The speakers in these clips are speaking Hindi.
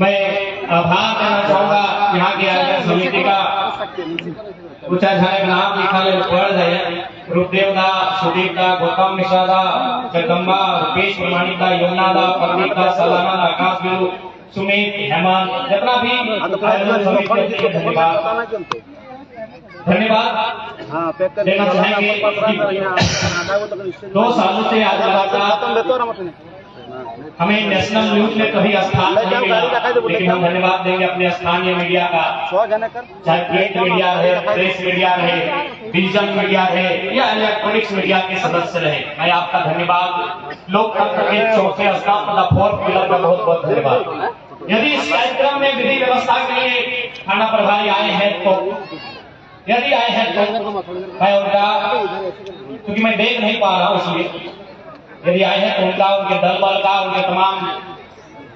मैं आभार करना चाहूंगा यहाँ के आयोजन समिति का। कुछ नाम लिखा ले पढ़ जाए, रूपदेव दा, सुदीप दा, गौतम मिश्रा दा, जगदम्बा, रुपेश प्रमाणिक दा, यमुना दा, प्रदीप दा, सलाना दा, आकाश गुरु, सुमित, हेमंत, जितना भी आयोजन समिति के धन्यवाद देना चाहेंगे। 2 सालों से आज लगातार हमें नेशनल न्यूज में कभी स्थान नहीं मिला, लेकिन हम धन्यवाद देंगे अपने स्थानीय मीडिया का, चाहे प्रिंट मीडिया रहे, प्रेस मीडिया रहे, डिजिटल मीडिया रहे या इलेक्ट्रॉनिक्स मीडिया के सदस्य रहे। मैं आपका धन्यवाद, लोकतंत्र के चौथे स्तंभ तथा 4th पिलर का बहुत बहुत धन्यवाद। यदि इस कार्यक्रम में विधि व्यवस्था के लिए थाना प्रभारी आए हैं तो यदि आए हैं तो मैं उनका, क्योंकि मैं देख नहीं पा रहा हूँ, इसलिए यदि आए हैं तो उनका, उनके दल बल का, उनके तमाम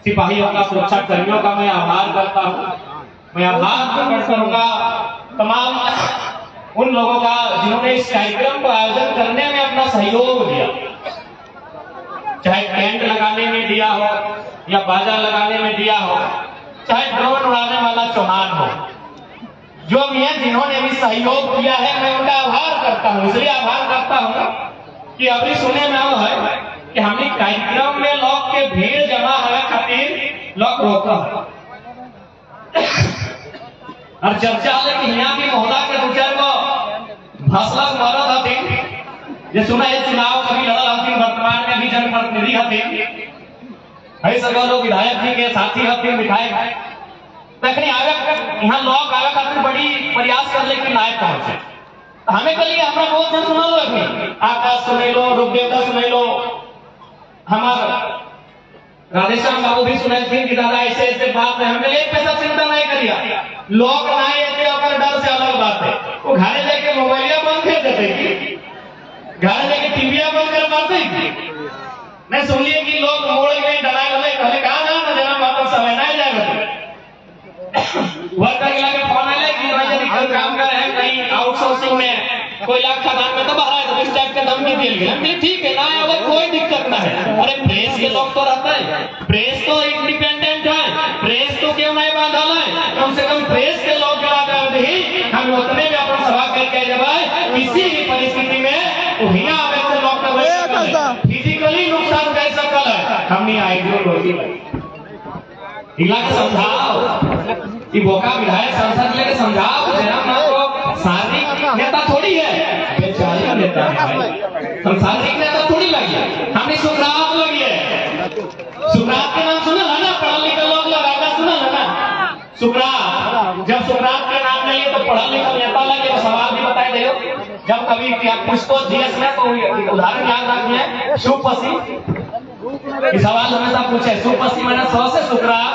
सिपाहियों का, सुरक्षा कर्मियों का मैं आभार करता हूँ। मैं आभार प्रकट करूंगा तमाम उन लोगों का जिन्होंने इस कार्यक्रम को आयोजन करने में अपना सहयोग दिया, चाहे टेंट लगाने में दिया हो या बाजा लगाने में दिया हो, चाहे ड्रोन उड़ाने वाला चौहान हो, जो भी है जिन्होंने भी सहयोग किया है, मैं उनका आभार करता हूँ। इसलिए आभार करता हूँ कि अभी सुने में आया है कि हमने कार्यक्रम में लोग के भीड़ जमा है खातिर लोग रोका है और चर्चा है कि यहाँ की महोदय के गुजर को भसलक मरद हथिन, जे सुना है चुनाव कभी लड़ल हथिन, वर्तमान में भी जनप्रतिनिधि हथिन, है सगल लोग विधायक जी के साथी हथिन, विधायक तखनी आगे यहाँ लोग आगे खातिर बड़ी प्रयास कर ले कि नायक पहुंचे। हमें कल हमारा बहुत जन सुना लो, अपनी आकाश सुने लो, रूपदेवता सुने लो, हमारा राधेश्याम बाबू भी सुने थे कि दादा ऐसे ऐसे बात है, हमने एक पैसा चिंता नहीं करिया, लोग नहीं आते और डर से अलग बात है। वो घरे लेके मोबाइलिया बंद कर देते कि घरे लेके टीविया बंद कर पाते नहीं, सुनिए कि लोग मोड़ गए, डराए गए, कहले कहा जाना जना वापस समय नहीं जाएगा। वर्क के फोन आए कि भाई काम कर रहे हैं कहीं आउटसोर्सिंग में, कोई लाख खदान में तो बाहर है, तो इस टाइप का धमकी दिल गया। हमने ठीक है ना, अब कोई दिक्कत ना है। अरे प्रेस के लोग तो रहता है, प्रेस तो इंडिपेंडेंट है, प्रेस तो क्यों नहीं बांधा है, कम से कम प्रेस के लोग हम उतने में अपना सभा करके जब किसी भी परिस्थिति में फिजिकली नुकसान कर सकल है, हमने आइडियोलॉजी इलाके समझाओ कि बोका विधायक संसद लेके समझाओ, शारीरिक नेता थोड़ी है, बेचारी नेता है, शारीरिक नेता थोड़ी लगी है। हमने सुखरात लगी है, सुखरात के नाम सुना है ना, पढ़ा लिखा लोग लगाएगा, सुना है ना सुखरात। जब सुखरात के नाम नहीं है तो पढ़ा लिखा नेता लगे, तो सवाल भी बताए दे। जब कभी कुछ तो जीएस में तो उदाहरण याद रखिए, सुपसी सवाल हमेशा पूछे, सुपसी मैंने 100 से शुक्रात,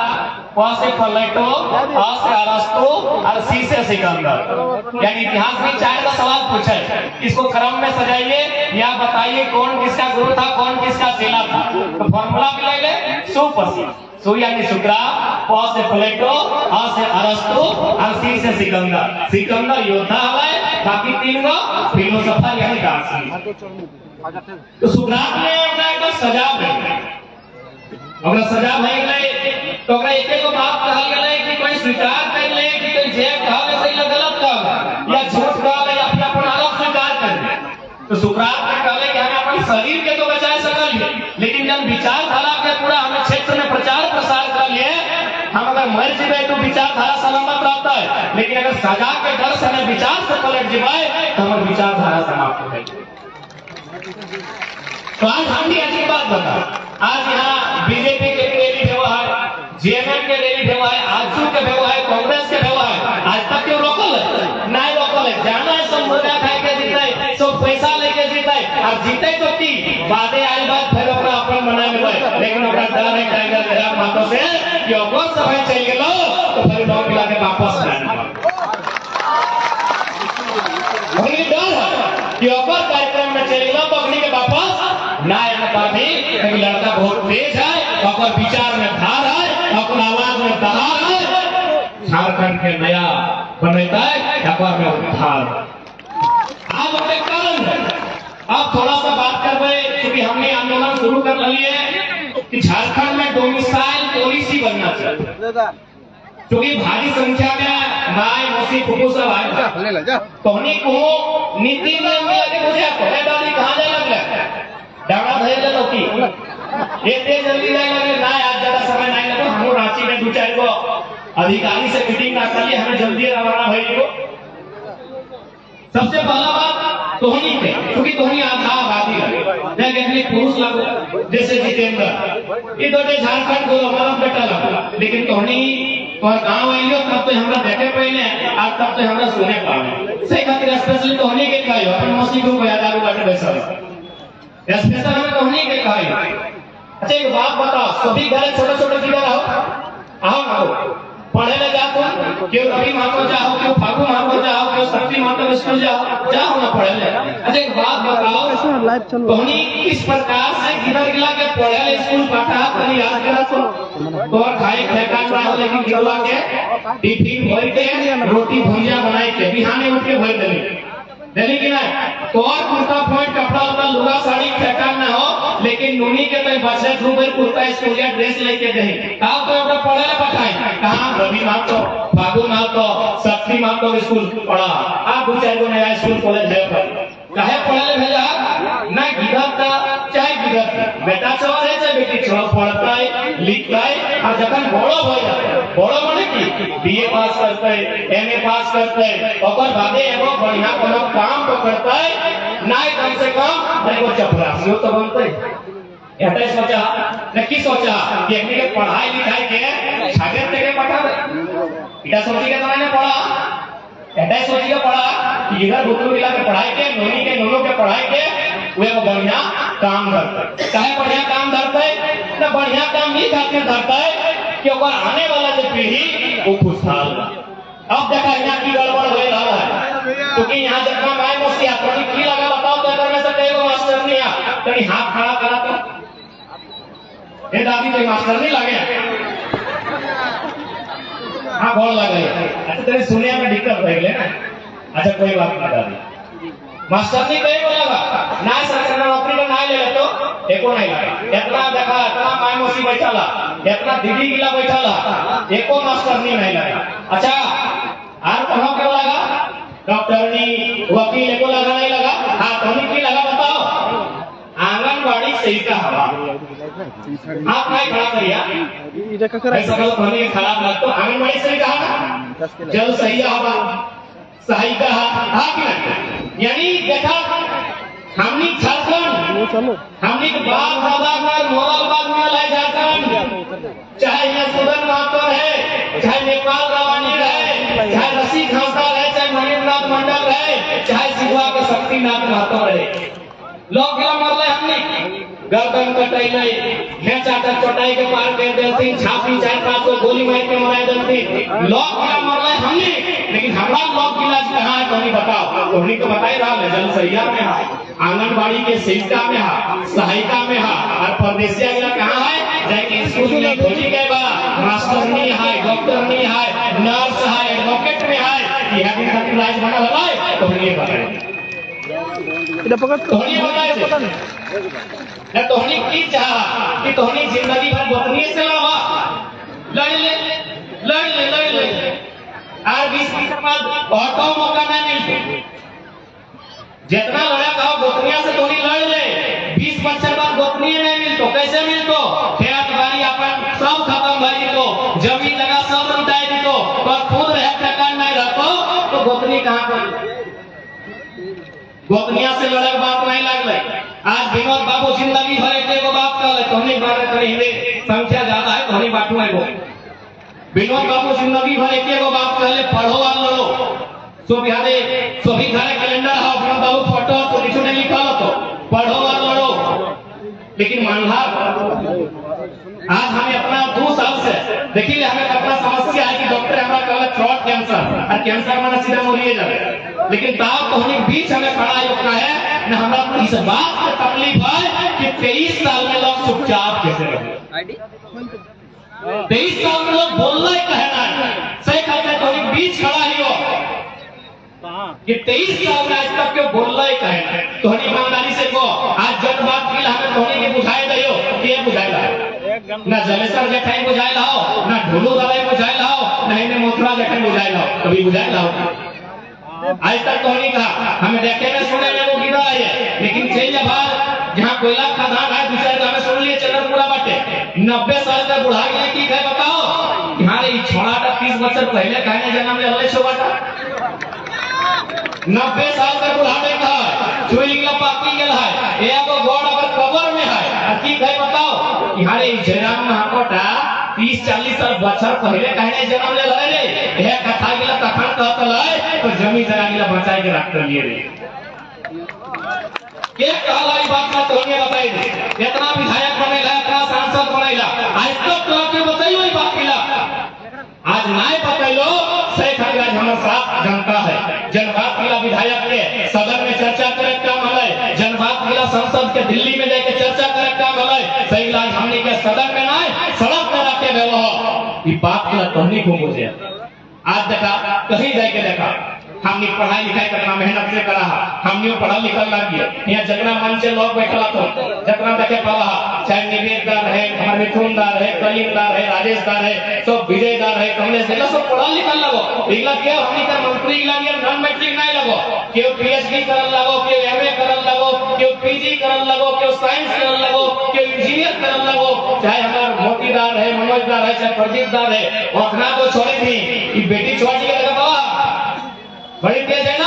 वहां से प्लेटो, आ से अरस्तु और सी से सिकंदर, यानी इतिहास में 4 का सवाल पूछे। इसको क्रम में सजाइए या बताइए कौन किसका गुरु था, कौन किसका चेला था, तो फॉर्मूला भी ले ले, सुपसी, सु यानी शुक्रात, प से प्लेटो, आ से अरस्तु और सी से सिकंदर। सिकंदर योद्धा है, बाकी 3 गो फिलोसोफर यानी दार्शनिक। तो सुखरात में सजा अगर सजा भय गए तो एक एक बात कहल गए कि कोई स्वीकार कर ले कि कोई जे कहल सही गलत कहल या झूठ कहल या अपना अलग स्वीकार कर ले। तो सुखरात ने कहले कि हम अपने शरीर के तो बचा सकल, लेकिन जब विचारधारा के पूरा हमें क्षेत्र में प्रचार प्रसार कर लिए, हम अगर मर जाए तो विचारधारा सलामत रहता है, लेकिन अगर सजा के डर से हमें विचार से पलट जाए तो हमारी विचारधारा समाप्त हो जाएगी। तो आज हम भी अच्छी बात बता, आज यहाँ बीजेपी के रैली हुआ है, जेएमएम के रैली हुआ है, आजसू के हुआ है, कांग्रेस के हुआ है, आज तक क्यों रोकल है? नहीं रोकल है। जाना है सब मुर्गा खाए के जीते, सब पैसा लेके जीते, और जीते तो की बादे आई बात फिर अपना अपन बनाए में, लेकिन अपना डर है टाइगर के राम मातो से कि अगर समय चल गेलो तो फिर लोग मिला के वापस आना वही डर है कि अगर कार्यक्रम में चल गेलो तो अपनी के वापस ना आना पाबी, क्योंकि लड़का बहुत तेज है, और विचार में धार है, और आवाज में दहार है। झारखंड के नया बनता है अखबार में उद्धार। आज अपने कारण है, अब थोड़ा सा बात करवे, क्योंकि हमने आंदोलन शुरू कर लिए कि झारखंड में डोमिसाइल पॉलिसी बनना चाहिए। क्योंकि भारी संख्या में माय मौसी फुफू सब आए तोहनी को नीति में लगे बुझा तोरे दादी कहां जाए लगले डावड़ा भइले लोकी एते जल्दी जाए लगे ना आज ज्यादा समय नहीं लगे हम रांची में दो चार को अधिकारी से मीटिंग ना कर लिए हमें जल्दी रवाना भइले को सबसे पहला बात तोहनी पे क्योंकि तोहनी आधा आबादी लगे मैं कहने पुरुष लगो जैसे जितेंद्र ये दोटे झारखंड को हमारा बेटा लगा लेकिन तोहनी और गांव आइयो तब तो हमरा देखे पहले आज तब तो हमरा सुने पावे से खातिर स्पेशली तोहनी के कहियो अपन मौसी को यादारू बाटे बैठा स्पेशल हमें तोहनी के कहियो अच्छा एक बात बताओ सभी घर छोटे छोटे किधर आओ आओ पढ़े ले जाओ क्यों रवि मातो जाओ क्यों फागु मातो जाओ क्यों शक्ति मातो स्कूल जाओ ना पढ़े ले अच्छा एक बात बताओ तोहनी किस प्रकार से गिरर गिला के पढ़े ले स्कूल पाठा तनी याद करा तो और खाए ठेका रहा लेकिन गिरवा के टिफिन भर के रोटी भुजिया बनाई के बिहाने उठ के भर देली कि नहीं तो और कुर्ता पॉइंट कपड़ा उतना लुगा साड़ी ठेका ना हो लेकिन नूनी के तो बच्चे खूब कुर्ता स्कूलिया ड्रेस लेके दे कहा तो उनका पढ़े पठाए कहा रवि मातो फागु मातो शक्ति मातो स्कूल पढ़ा आप दो चार को नया स्कूल कॉलेज है काहे पढ़े भेजा ना गिरत का चाहे गिरत बेटा चोर है चाहे बेटी चोर पढ़ता है लिखता है और जब बड़ो हो जाता है बड़ो माने की बीए पास करता है एमए पास करता है और बादे एगो बढ़िया कोनो काम पकड़ता है ना कम से कम एगो चपरासी तो बनता है ऐसा सोचा न की सोचा कि अपनी पढ़ाई लिखाई के छागे तेरे पढ़ा इटा सोची के मैंने पढ़ा ऐसा सोची के पढ़ा कि इधर बुतरू मिला के पढ़ाई के नोनी के नोनों के पढ़ाई के वे बढ़िया काम करते चाहे बढ़िया काम धरते ना बढ़िया काम ही खातिर धरता है कि आने वाला जो पीढ़ी वो खुशहाल अब देखा यहाँ की गड़बड़ हो रहा है क्योंकि यहाँ देखा माय मौसी आपको की लगा बताओ तो अगर में से कई मास्टर नहीं आ कहीं हाथ खड़ा करा तो ये दादी तो मास्टर नहीं लगे हाँ बोल लगे अच्छा तेरे सुने में दिक्कत रह गए ना अच्छा कोई बात नहीं दादी मास्टर नहीं कहीं बोला ना सरकार नौकरी का ना ले तो एको नहीं लगा इतना देखा इतना माय मौसी बैठा ला इतना दीदी गिला बैठा ला एको मास्टर नहीं लगा अच्छा और कहाँ क्यों लगा डॉक्टरनी वकील एको लगा नहीं लगा हाँ तुम्हें की लगा बताओ आंगनबाड़ी सही का हवा आप नहीं खड़ा करिए ऐसा कल तुम्हें खराब लग तो आंगनबाड़ी सही का हवा जल सही हवा सही का हाँ कि नहीं यानी देखा हमनी झारखंड हमनी के बाप दादा का मोरल बाग में लाए झारखंड चाहे ये सुदन मातर है चाहे नेपाल रावानी रहे चाहे रसी खासदार है चाहे मणिनाथ मंडल है चाहे सिवा के शक्तिनाथ मातर है लोग क्या मरले हमने गर्दन कटाई नहीं है चाटा चटाई के पार कर देती छापी चार पांच को गोली मार के मरा देती लोग क्या मरले हमने लेकिन हमारा लोग इलाज कहाँ है तो बताओ तोहनी तो बताई रहा है जल सैया में है आंगनबाड़ी के सेविका में है सहायिका में है और परदेसिया जिला कहाँ है जाके स्कूल में खोजी गए बा मास्टर नहीं है डॉक्टर नहीं है नर्स है एडवोकेट में है यह भी खातिर इलाज बना है तो ये बताए इधर पकड़ तोहनी बताए न तोहनी की चाहा कि तोहनी जिंदगी भर गोतनी से लड़ा लड़ ले और 20 मिनट बाद और तो मौका नहीं मिलते जितना लड़ा कहो गोतनिया से तोहनी लड़ ले 20 बच्चे बाद गोतनी नहीं मिलतो कैसे मिलतो खेत बाड़ी अपन सब खत्म भाई तो जमीन लगा सब लुटाई दी तो पर खुद रह ठकान नहीं रहतो तो गोतनी कहां पर गोतनिया से लड़े बात नहीं लगले आज विनोद बाबू जिंदगी भर एक बात कर तोहनी बारे करे हिंदी संख्या ज्यादा है तोहनी बाटू है विनोद बाबू जिंदगी भर एक बात कहले पढ़ो और लड़ो सो बिहारे सभी घरे कैलेंडर है अपना बाबू फोटो तो नीचे नहीं लिखा तो पढ़ो और लड़ो लेकिन मानला आज हमें अपना 2 साल से देखिए हमें अपना समस्या है कि डॉक्टर हमारा कहला थ्रोट कैंसर और कैंसर माने सीधा मरिए जाए लेकिन ताव तो हमें बीच हमें खड़ा होना है न हमारा इस बात की तकलीफ है कि 23 साल में लोग चुपचाप कैसे रहे 23 साल में लोग बोलना ही कहना है सही कहते तो हमें बीच खड़ा ही हो कि 23 साल में आज तक क्यों बोलना ही कहना है तो हमें ईमानदारी से को आज जब बात की हमें तोहनी के बुझाए दियो कि ये बुझाएगा ना जलेसर जखन बुझाइल हो, ना ढोलू दवाई बुझाइल हो, ना इन्हें मोथरा जखन बुझाइल हो, कभी बुझाइल हो? आज तक तो नहीं कहा, हमें देखे में सुने में वो गिरा है, लेकिन चल बाद जहाँ कोयला खदान है दूसरे हमें सुन लिए चंद्रपुरा बाटे 90 साल का बुढ़ा गया की है बताओ, यहाँ रे छोड़ा था 30 बच्चर पहले कहने जन्म ले हले छोटा 90 साल का बुढ़ा देखा है, चोरी गिला पाकी गेल है, एगो गोड़ अगर कबर में है, की है बताओ, यहाँ रे जन्म हाकोटा 30-40 साल बच्चर पहले कहने जन्म ले हले रे, यह कथा गिला कथन कहत है, तो जमीन जगह गिला बचाई के रख लिए रे। के कहला ई बात में तोने बताई दे, इतना विधायक बनेला, इतना सांसद बनेला, आज तक तो के बताइयो ई बात गिला, आज नाय बताइलो शेख हरियाज हमर साथ जनता है, जनबात गिला विधायक के सदन में चर्चा करे काम हले, जनबात गिला संसद के दिल्ली में जाके चर्चा करे काम हले, सही इलाज हमनी के सदन में नाय सड़क पे रखे देलो ई बात गिला तोनी को बुझे। आज देखा कहीं जाके देखा हमने पढ़ाई लिखाई करना मेहनत से करा, हमने पढ़ा लिखा लग गया, यहाँ जगना मन से लोग बैठला तो जगना देखे पढ़ा, चाहे निवेददार है, हमारे मिथुनदार है, कलीमदार है, राजेशदार है, सब विजयदार है, कमलेश है, सब पढ़ा लिखा लगो, इगला क्या हमने का मंत्री इगला ये नॉन मैट्रिक नहीं लगो, क्यों पीएचडी करल लगो, क्यों एमए करल लगो, क्यों पीजी करल लगो, क्यों साइंस करल लगो, क्यों इंजीनियर करल लगो, चाहे हमारा मोतीदार है, मनोजदार है, चाहे प्रदीपदार है, अपना तो छोड़ी थी, ये बेटी छोड़ी है लगा बड़ी तेज है ना,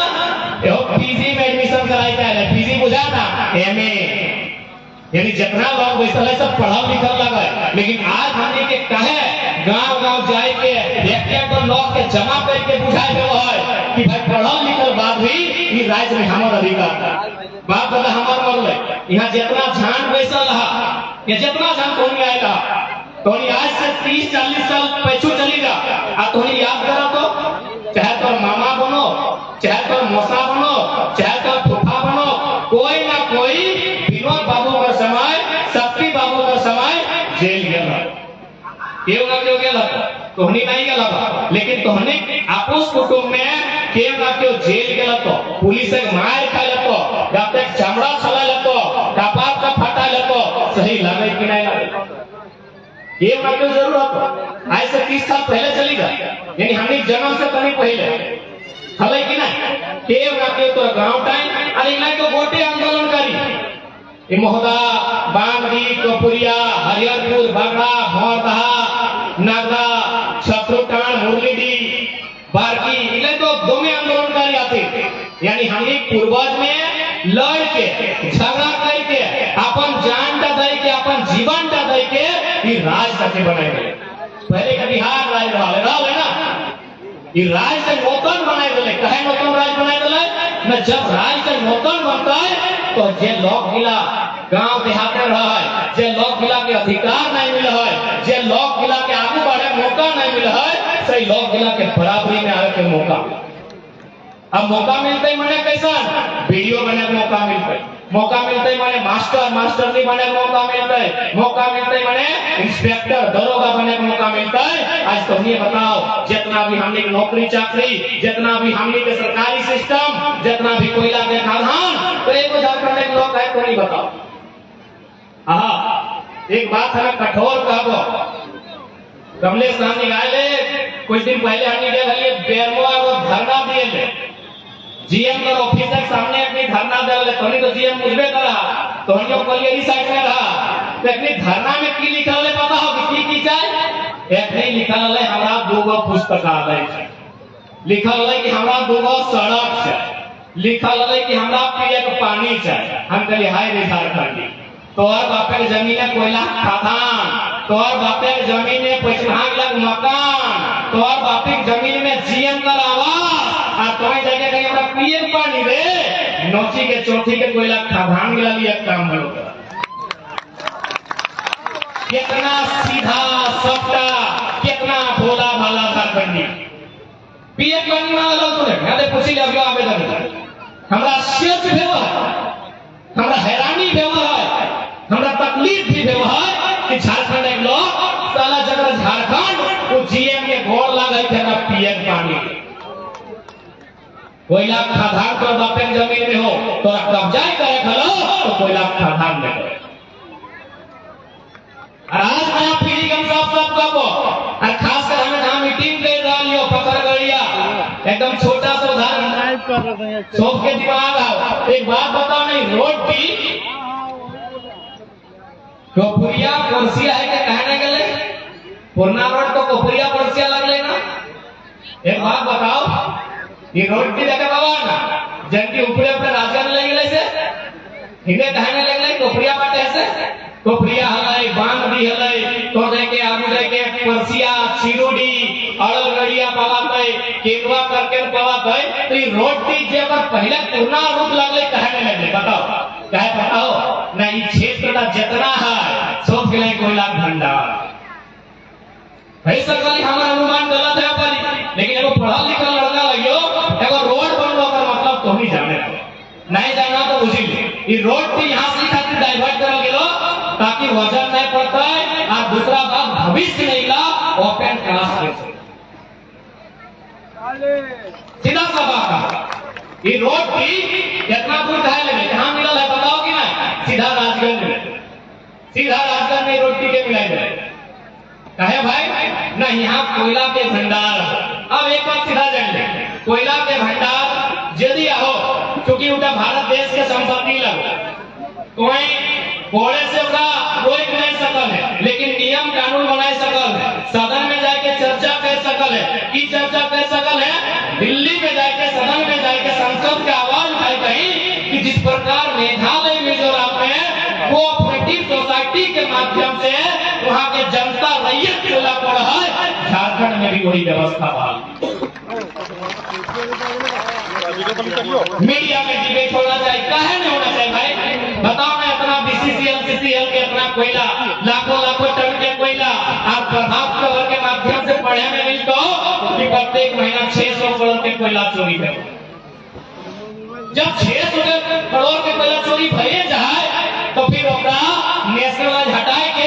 यो पीजी में एडमिशन कराई है, पीजी बुझा ना एमए, यानी जितना लोग वैसा है सब पढ़ा लिखा लगा है, लेकिन आज हमने के कहे गांव-गांव जाए के एक लोग के जमा करके बुझाए देव है कि भाई पढ़ा लिखल बाद भी ई राज्य में हमार अधिकार बात बता हमार मरले, यहाँ जितना झान वैसा रहा, ये जितना झान कोनी आएगा, तोनी आज से 30-40 साल पीछे चली जा, आ तोनी याद करा तो चाहे तो मामा बनो, चाहे तो मौसा बनो, चाहे तो फूफा बनो, कोई ना कोई विनोद बाबू का समय, शक्ति बाबू का समय जेल गया, क्यों ना क्यों गया, तोहनी नहीं गया, लेकिन तोहनी आपस कुटुंब में क्यों ना क्यों जेल गया, तो पुलिस एक मार खा लेतो, या तो चमड़ा छला लेतो, कपार का फटा लेतो, सही लगे कि नहीं लगे, ये मतलब जरूरत है, आज से 30 साल पहले चली गई, यानी हमने जन्म से कहीं पहले हले कि नहीं, केव ना केव तो गांव टाइम, अरे नहीं तो गोटे आंदोलन करी, ये मोहदा, बांगडी, कपुरिया, हरिहरपुर, बगड़ा, भौरदहा, नागदा, छत्रुटान, मुरलीडी, बारकी, इले तो दोमे आंदोलन करी आते, यानी हमने पूर्वज में लड़ के, झगड़ा करके, अपन जान का दे के, अपन जीवन का दे के ये राज कैसे बनाए गए, पहले का बिहार राज रहा है ना, ये राज से नौतन बनाए गए, कहे नौतन राज बनाए गए न, जब राज से नौतन बनता है तो जे लोग मिला गांव देहात में रहा है, जे लोग मिला के अधिकार नहीं मिला है, जे लोग मिला के आगे बढ़े मौका नहीं मिला है, सही लोग मिला के बराबरी में आए के मौका, अब मौका मिलते ही मने कैसा वीडियो बने का मौका मिलता है, मौका मिलते ही माने मास्टर नहीं बने का मौका मिलता है, मौका मिलते ही माने इंस्पेक्टर दरोगा बने का मौका मिलता है। आज तुम ये बताओ, जितना भी हमने नौकरी चाकरी, जितना भी हमने के सरकारी सिस्टम, जितना भी कोयला के खादान, तो एक झारखंड के लोग है तो नहीं बताओ। एक बात है कठोर कहो, कमलेश साहब निकाले कुछ दिन पहले हमने गए बेरमो धरना दिए, जीएम का ऑफिस के सामने अपनी धरना दे, तोनी तो जीएम मुझबे कर रहा, तोनी को कोलियरी साइड में रहा, तो अपनी धरना में की लिखा है पता हो कि की चाहे, एक नहीं लिखा है हमरा दूगो पुस्तकालय है, लिखा है कि हमरा दूगो सड़क है, लिखा है कि हमरा पिए के पानी चाहिए। हम कहलिए हाय रे झारखंडी, तोहर बापे के जमीन है कोयला खादान, तोहर बापे के जमीन है 55 लाख मकान, तोहर बापे के जमीन में जीएम का आवास, और तुम्हें जगह कहीं हमरा पिए पानी दे, नौची के चौथी के कोयला खादान मिला लिया काम भलो कर, कितना सीधा सपटा, कितना भोला भाला झारखंडी पिए पानी वाला तो नहीं, मैं पूछी लिया आवेदन, हमरा आश्चर्य भेव है, हमरा हैरानी भेव है, हमरा तकलीफ भी भेव है कि झारखंड एक लोग साला जगह झारखंड वो जीएम के गोड़ लगे थे ना पिए पानी, कोयला खादान पर बापे जमीन में हो तो कब्जा करे खलो तो कोयला खादान में करो। आज एकदम छोटा सा उदाहरण सोच के दिमाग आओ। एक बात बताओ, नहीं रोटी कोपुरिया कुर्सिया है के कहने गले पुरना रोड तो कोपुरिया कुर्सिया लग लेना। एक बात बताओ, ये रोटी देखे बाबा ना जन की ऊपरे ऊपर राजगढ़ ले गए से इन्हें कहने लगले कोपुरिया बाटे से कोपुरिया हलाई बांध दी हलाई तो देके आगे देके कुर्सिया चिरुडी अड़लगड़िया पवाते केंद्वा करके पवाते तो ये रोटी जब पहले पुरना रूप लगले कहने लगले। बताओ कहे बताओ ना ये क्षेत्र का जितना है सोच के कोयला भंडार भाई सरकारी हमारा अनुमान गलत है पर लेकिन एगो पढ़ा लिखा लड़का लगियो एगो रोड बनवा कर मतलब तो ही जाने नहीं जाना तो बुझी ले ये रोड की यहाँ से खातिर डाइवर्ट करल गेलो ताकि वजन नहीं पड़ता है और दूसरा बात भविष्य नहीं ला ओपन क्लास के सीधा सा बात ये रोड की कितना दूर है लगे कहाँ मिला है बताओ कि नहीं सीधा राजगंज में सीधा राजगंज में रोटी के मिलाई जाए कहे भाई ना यहाँ कोयला के भंडार। अब एक बात सीधा जान ले कोयला के भंडार यदि हो क्योंकि उनका भारत देश के संपत्ति लगा कोई घोड़े से रोक नहीं सकल है लेकिन नियम कानून बना सकल है सदन में जाके चर्चा कर सकल है की चर्चा कर सकल है दिल्ली में जाके सदन में जाके संसद की आवाज उठाई कही कि जिस प्रकार मेघालय मिजोरम में कोऑपरेटिव सोसाइटी के माध्यम से वहाँ के जनता रैयत चला पड़ा है झारखंड में भी वही व्यवस्था बहाल मीडिया में डिबेट होना चाहिए काहे नहीं होना चाहिए भाई बताओ मैं अपना बीसीसीएल सीसीएल के अपना कोयला लाखों लाखों टन के कोयला आप प्रभात खबर के माध्यम से पढ़े में मिल तो कि प्रत्येक महीना 600 करोड़ के कोयला चोरी है। जब 600 करोड़ के कोयला चोरी भये जाए तो फिर नेशनल हटाए के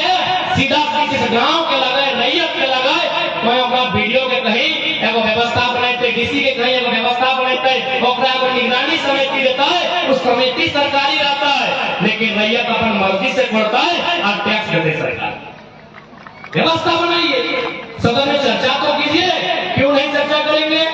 सीधा किसी गांव के लगाए रैयत के लगाए कोई अपना वीडियो के कहीं एगो व्यवस्था बनाते डीसी के कहीं एगो व्यवस्था बनाते ओकरा एगो निगरानी समिति देता है उस समिति सरकारी रहता है लेकिन रैयत अपन मर्जी से बढ़ता है और टैक्स देते सरकार। व्यवस्था बनाइए सदन में चर्चा तो कीजिए क्यों नहीं चर्चा करेंगे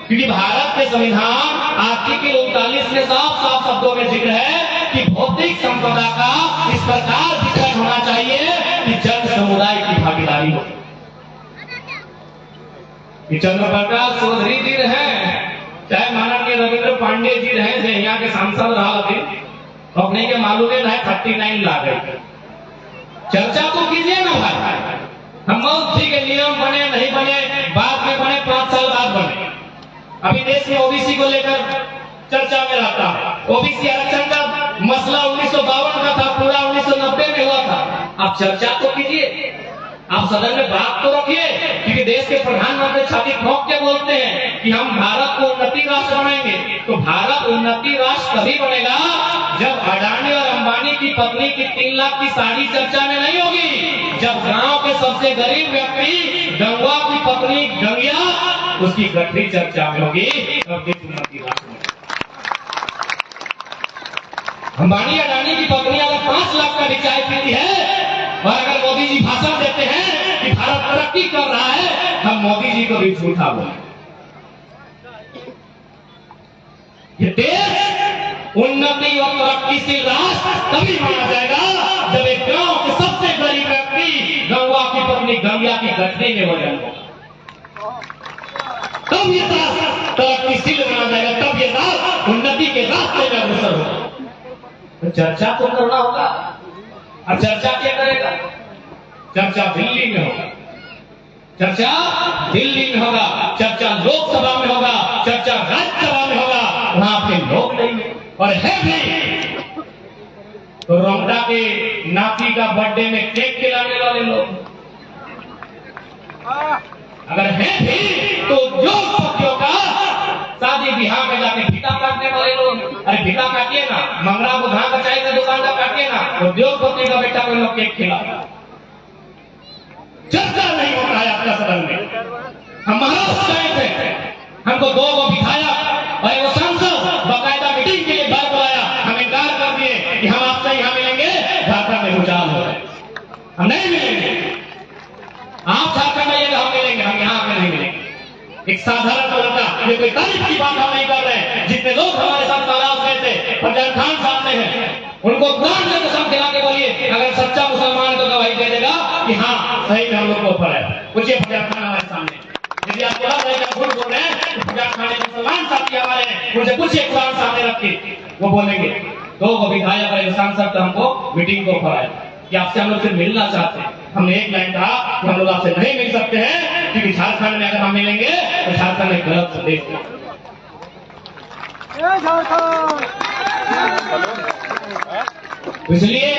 क्योंकि भारत के संविधान आर्टिकल 39 में साफ साफ शब्दों में जिक्र है कि भौतिक संपदा का इस प्रकार वितरण होना चाहिए कि जन समुदाय की भागीदारी हो। चंद्रप्रकाश चौधरी जी रहे चाहे माननीय रविंद्र पांडे जी रहे जो यहाँ के सांसद रहा थे अपने के मालूम है 39 ला गए। चर्चा तो कीजिए ना भाई हम ठीक है नियम बने नहीं बने बाद में बने 5 साल बाद बने अभी देश में ओबीसी को लेकर चर्चा में रहता है। ओबीसी आरक्षण का मसला 1952 का था पूरा 1990 में हुआ था। आप चर्चा तो कीजिए आप सदन में बात तो रखिए क्योंकि देश के प्रधानमंत्री छाती ठोक के बोलते हैं कि हम भारत को उन्नति राष्ट्र बनाएंगे तो भारत उन्नति राष्ट्र तभी बनेगा जब अडानी और अंबानी की पत्नी की 3 लाख की साड़ी चर्चा में नहीं होगी जब गांव के सबसे गरीब व्यक्ति गंगवा की पत्नी गंगिया उसकी गठरी चर्चा में होगी तब देश उन्नति राष्ट्र बनेगा। अंबानी अडानी की पत्नी अगर 5 लाख का चाय पीती है और अगर मोदी जी भाषण देते हैं कि भारत तरक्की कर रहा है हम मोदी जी को भी झूठा बोले। ये देश उन्नति और तरक्कीशील राष्ट्र तभी माना जाएगा जब एक गांव के सबसे गरीब व्यक्ति गंगवा की पत्नी गंगिया की गठरी में हो जाएगा तब ये राष्ट्र तरक्कीशील माना जाएगा तब ये राष्ट्र उन्नति के रास्ते में अग्रसर होगा। तो चर्चा तो करना होगा और चर्चा क्या करेगा चर्चा दिल्ली में होगा चर्चा दिल्ली में होगा चर्चा लोकसभा में होगा चर्चा राज्यसभा में होगा वहां पे लोग नहीं और है भी तो रोमटा के नाती का बर्थडे में केक खिलाने वाले लोग अगर है भी तो उद्योगपतियों का शादी बिहार में जाके फीता काटने वाले लोग अरे फीता काटिए ना मंगरा को धान का चाय का दुकान का काटिए ना उद्योगपति का बेटा कोई लोग केक खिला चर्चा नहीं होता है अपना सदन में। हम महाराष्ट्र गए थे हमको 2 विधायक और एक सांसद बाकायदा मीटिंग के लिए घर बुलाया हम इनकार कर दिए कि हम आपसे यहाँ मिलेंगे झारखंड में भूचाल हो रहे हम नहीं मिलेंगे आप झारखंड में हम मिलेंगे हम यहाँ पे नहीं मिलेंगे। एक साधारण लड़का ये कोई तारीफ की बात हम नहीं कर रहे हैं। जितने लोग हमारे साथ तालाब में थे, फरजान खान सामने हैं, उनको कुरान की कसम खिला के बोलिए, अगर सच्चा मुसलमान तो गवाही दे देगा कि हाँ सही में हम लोग को ऊपर है। पूछिए फरजान खान हमारे सामने, यदि आपको लग रहा है कि आप झूठ बोल रहे हैं, तो फरजान खान मुसलमान साथी हमारे हैं, उनसे पूछिए कुरान सामने रख के, वो बोलेंगे। तो वो विधायक और इंसान सब हमको मीटिंग को ऊपर आए कि आपसे हम लोग से मिलना चाहते हैं। हमने एक लाइन कहा कि हम लोग आपसे नहीं मिल सकते हैं, क्योंकि झारखंड में अगर हम मिलेंगे तो झारखंड में गलत संदेश देंगे। इसलिए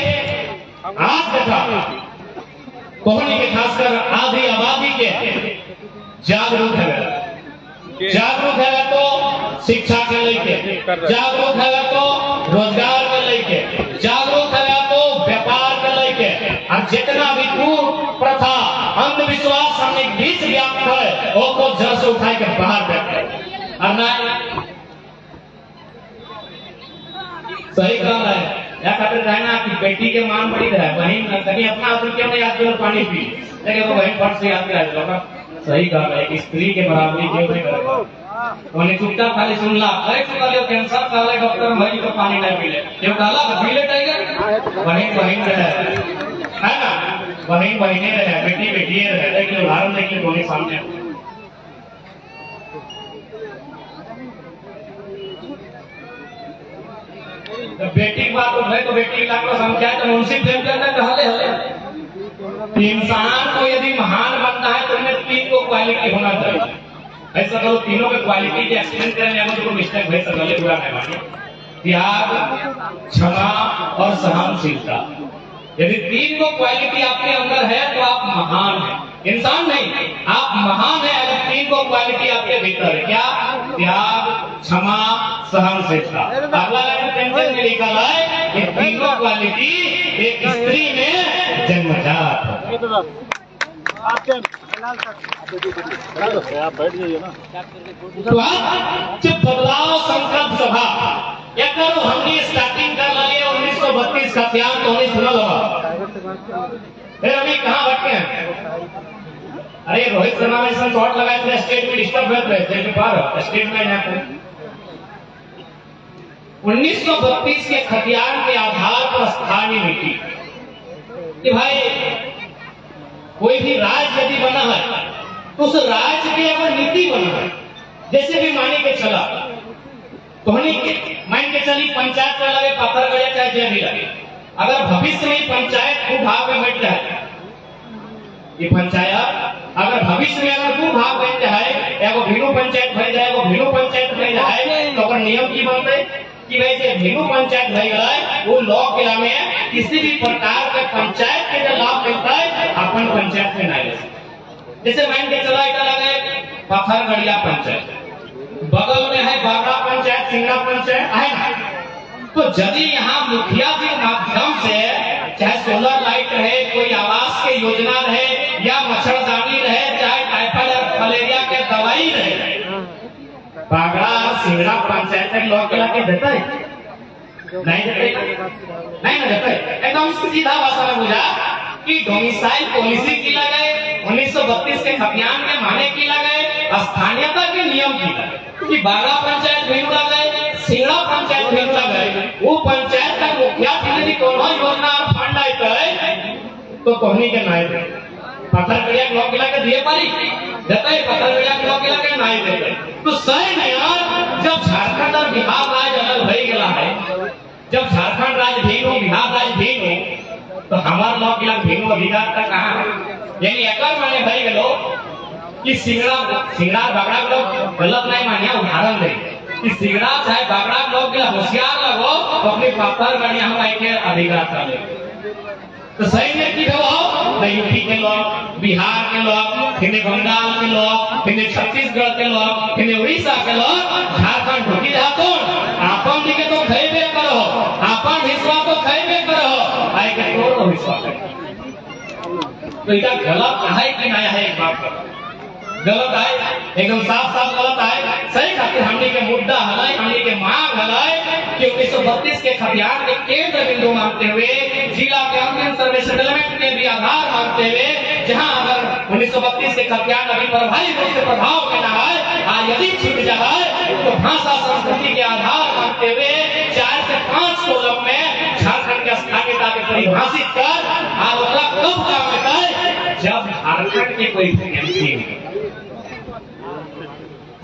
आज देखा कोहनी के खासकर आधी आबादी के जागरूक है, जागरूक है तो शिक्षा के लेके, जागरूक है तो रोजगार के लेके, जागरूक है तो व्यापार के लेके, और जितना भी कूट प्रथा अंधविश्वास हमने बीच व्याप्त है वो को जड़ से उठाए के बाहर बैठे। और ना सही कह रहा है या खातिर कहना कि बेटी के मान बड़ी है, बहन कहीं अपना आदमी क्यों नहीं याद कर पानी पी, लेकिन वो बहन फट से याद कर। सही कह रहा है कि स्त्री के बराबरी क्यों नहीं करेगा। उन्हें चुपचाप खाली सुन ला, अरे चुका लियो कैंसर का ले डॉक्टर भाई तो पानी नहीं पी ले, क्यों डाला पी ले टाइगर। बहन बहन है ना, बहन बहने रहे, बेटी बेटी रहे, लेकिन उदाहरण देखिए बोले सामने। बेटी की बात उठे तो बेटी का संख्या तो मुंशी प्रेमचंद हले हले। इंसान को यदि महान बनना है तो उनमें 3 को क्वालिटी होना चाहिए। ऐसा करो तीनों के क्वालिटी के एक्सप्लेन करने अगर तो मिस्टेक भेज सकते बुरा नहीं मानिए। त्याग, क्षमा और सहनशीलता, यदि 3 को क्वालिटी आपके अंदर है तो आप महान हैं। इंसान नहीं, आप महान है अगर 3 को क्वालिटी आपके भीतर है। क्या? त्याग, क्षमा, सहनशीलता। अगला लाइन टेंशन में लिखा है ये तीनों क्वालिटी एक स्त्री में जन्मजात है। आप बैठ जाइए ना। तो आप जब बदलाव संकल्प सभा या करो हमने स्टार्टिंग कर लिए 1932 का त्याग तो हमने सुना होगा, फिर अभी कहाँ बैठे हैं? अरे रोहित शर्मा ने शॉट लगाए थे, स्टेट में डिस्टर्ब कर रहे थे, बार स्टेट में यहाँ पे 1932 के खतियान के आधार पर स्थानीय नीति कि भाई कोई भी राज्य यदि बना है तो उस राज्य की अगर नीति बना है, जैसे भी माने के चला तो मान के चली पंचायत का लगे पत्थर गड़े चाहे जो भी लगे, अगर भविष्य में पंचायत खूब भाग में बैठ जाए, ये पंचायत अगर भविष्य में अगर खूब भाग बैठ जाए या वो भिनु पंचायत भर जाए, वो भिनु पंचायत भर जाए तो अगर नियम की बनते कि भाई जो भिनु पंचायत भर गए वो लॉ के में किसी भी प्रकार के पंचायत के जो लाभ मिलता है अपन पंचायत में नहीं ले सकते। जैसे मान के चला इधर लगे पत्थरगढ़िया पंचायत, बगल में है बागड़ा पंचायत, सिंगड़ा पंचायत है ना, तो यदि यहाँ मुखिया जी माध्यम से चाहे सोलर लाइट रहे, कोई आवास के योजना रहे या मच्छरदानी रहे, चाहे टाइफाइड और मलेरिया के दवाई रहे, बागड़ा और सिंगड़ा पंचायत के लोग के लाके देता है नहीं देते, नहीं ना देते। एकदम सीधा भाषा में बुझा कि डोमिसाइल पॉलिसी की लगाए 1932 के खतियान के माने की लगाए, स्थानीयता के नियम की लगाए कि बागड़ा पंचायत भिन्न लगाए, सिंगड़ा पंचायत भिन्न लगाए, वो पंचायत का मुखिया यदि कोनो योजना और फंड आते है तो कोहनी के नाय दे पत्थरगढ़िया के लोग के लाके दिए पारी देते, पत्थरगढ़िया के लोग के लाके नाय देते। तो सही नहीं यार, जब झारखंड और बिहार राज्य अलग हो गया है, जब झारखंड राज्य भिन्न हो, बिहार राज्य भिन्न हो, तो हमारे लोग के लाके भिन्न अधिकार तक कहाँ है? यानी एक माने भाई गलो कि सिंगड़ा बागड़ा लोग गलत नहीं मानिया, उदाहरण दे कि सिंगड़ा चाहे बागड़ा लोग के होशियार लगो तो अपनी पत्थरगढ़िया हम के अधिकार कर ले। तो सही में की हो यूपी के लोग, बिहार के लोग, फिर बंगाल के लोग, फिर छत्तीसगढ़ के लोग, फिर उड़ीसा के लोग झारखंड ढुकी जातो आपन दिखे तो खैबे करो, आपन हिस्सा तो खैबे करो, आए के तो हिस्सा तो इधर गलत है कि नहीं है? एक बात करो गलत है, एकदम साफ साफ गलत है। सही खातिर हमने के मुद्दा हलाए, हमने के मांग हलाए कि 1932 के खतियान के केंद्र बिंदु मानते हुए जिला के अंतिम सर्वे सेटलमेंट के भी आधार मानते हुए, जहां अगर 1932 के खतियान अभी प्रभावी रूप से प्रभाव में न आए, यदि छूट जाए तो भाषा संस्कृति के आधार मानते हुए 4 से 5 कॉलम में झारखंड की स्थानीयता के परिभाषित कर अगला कब काम है जब झारखंड के कोई एमसी नहीं।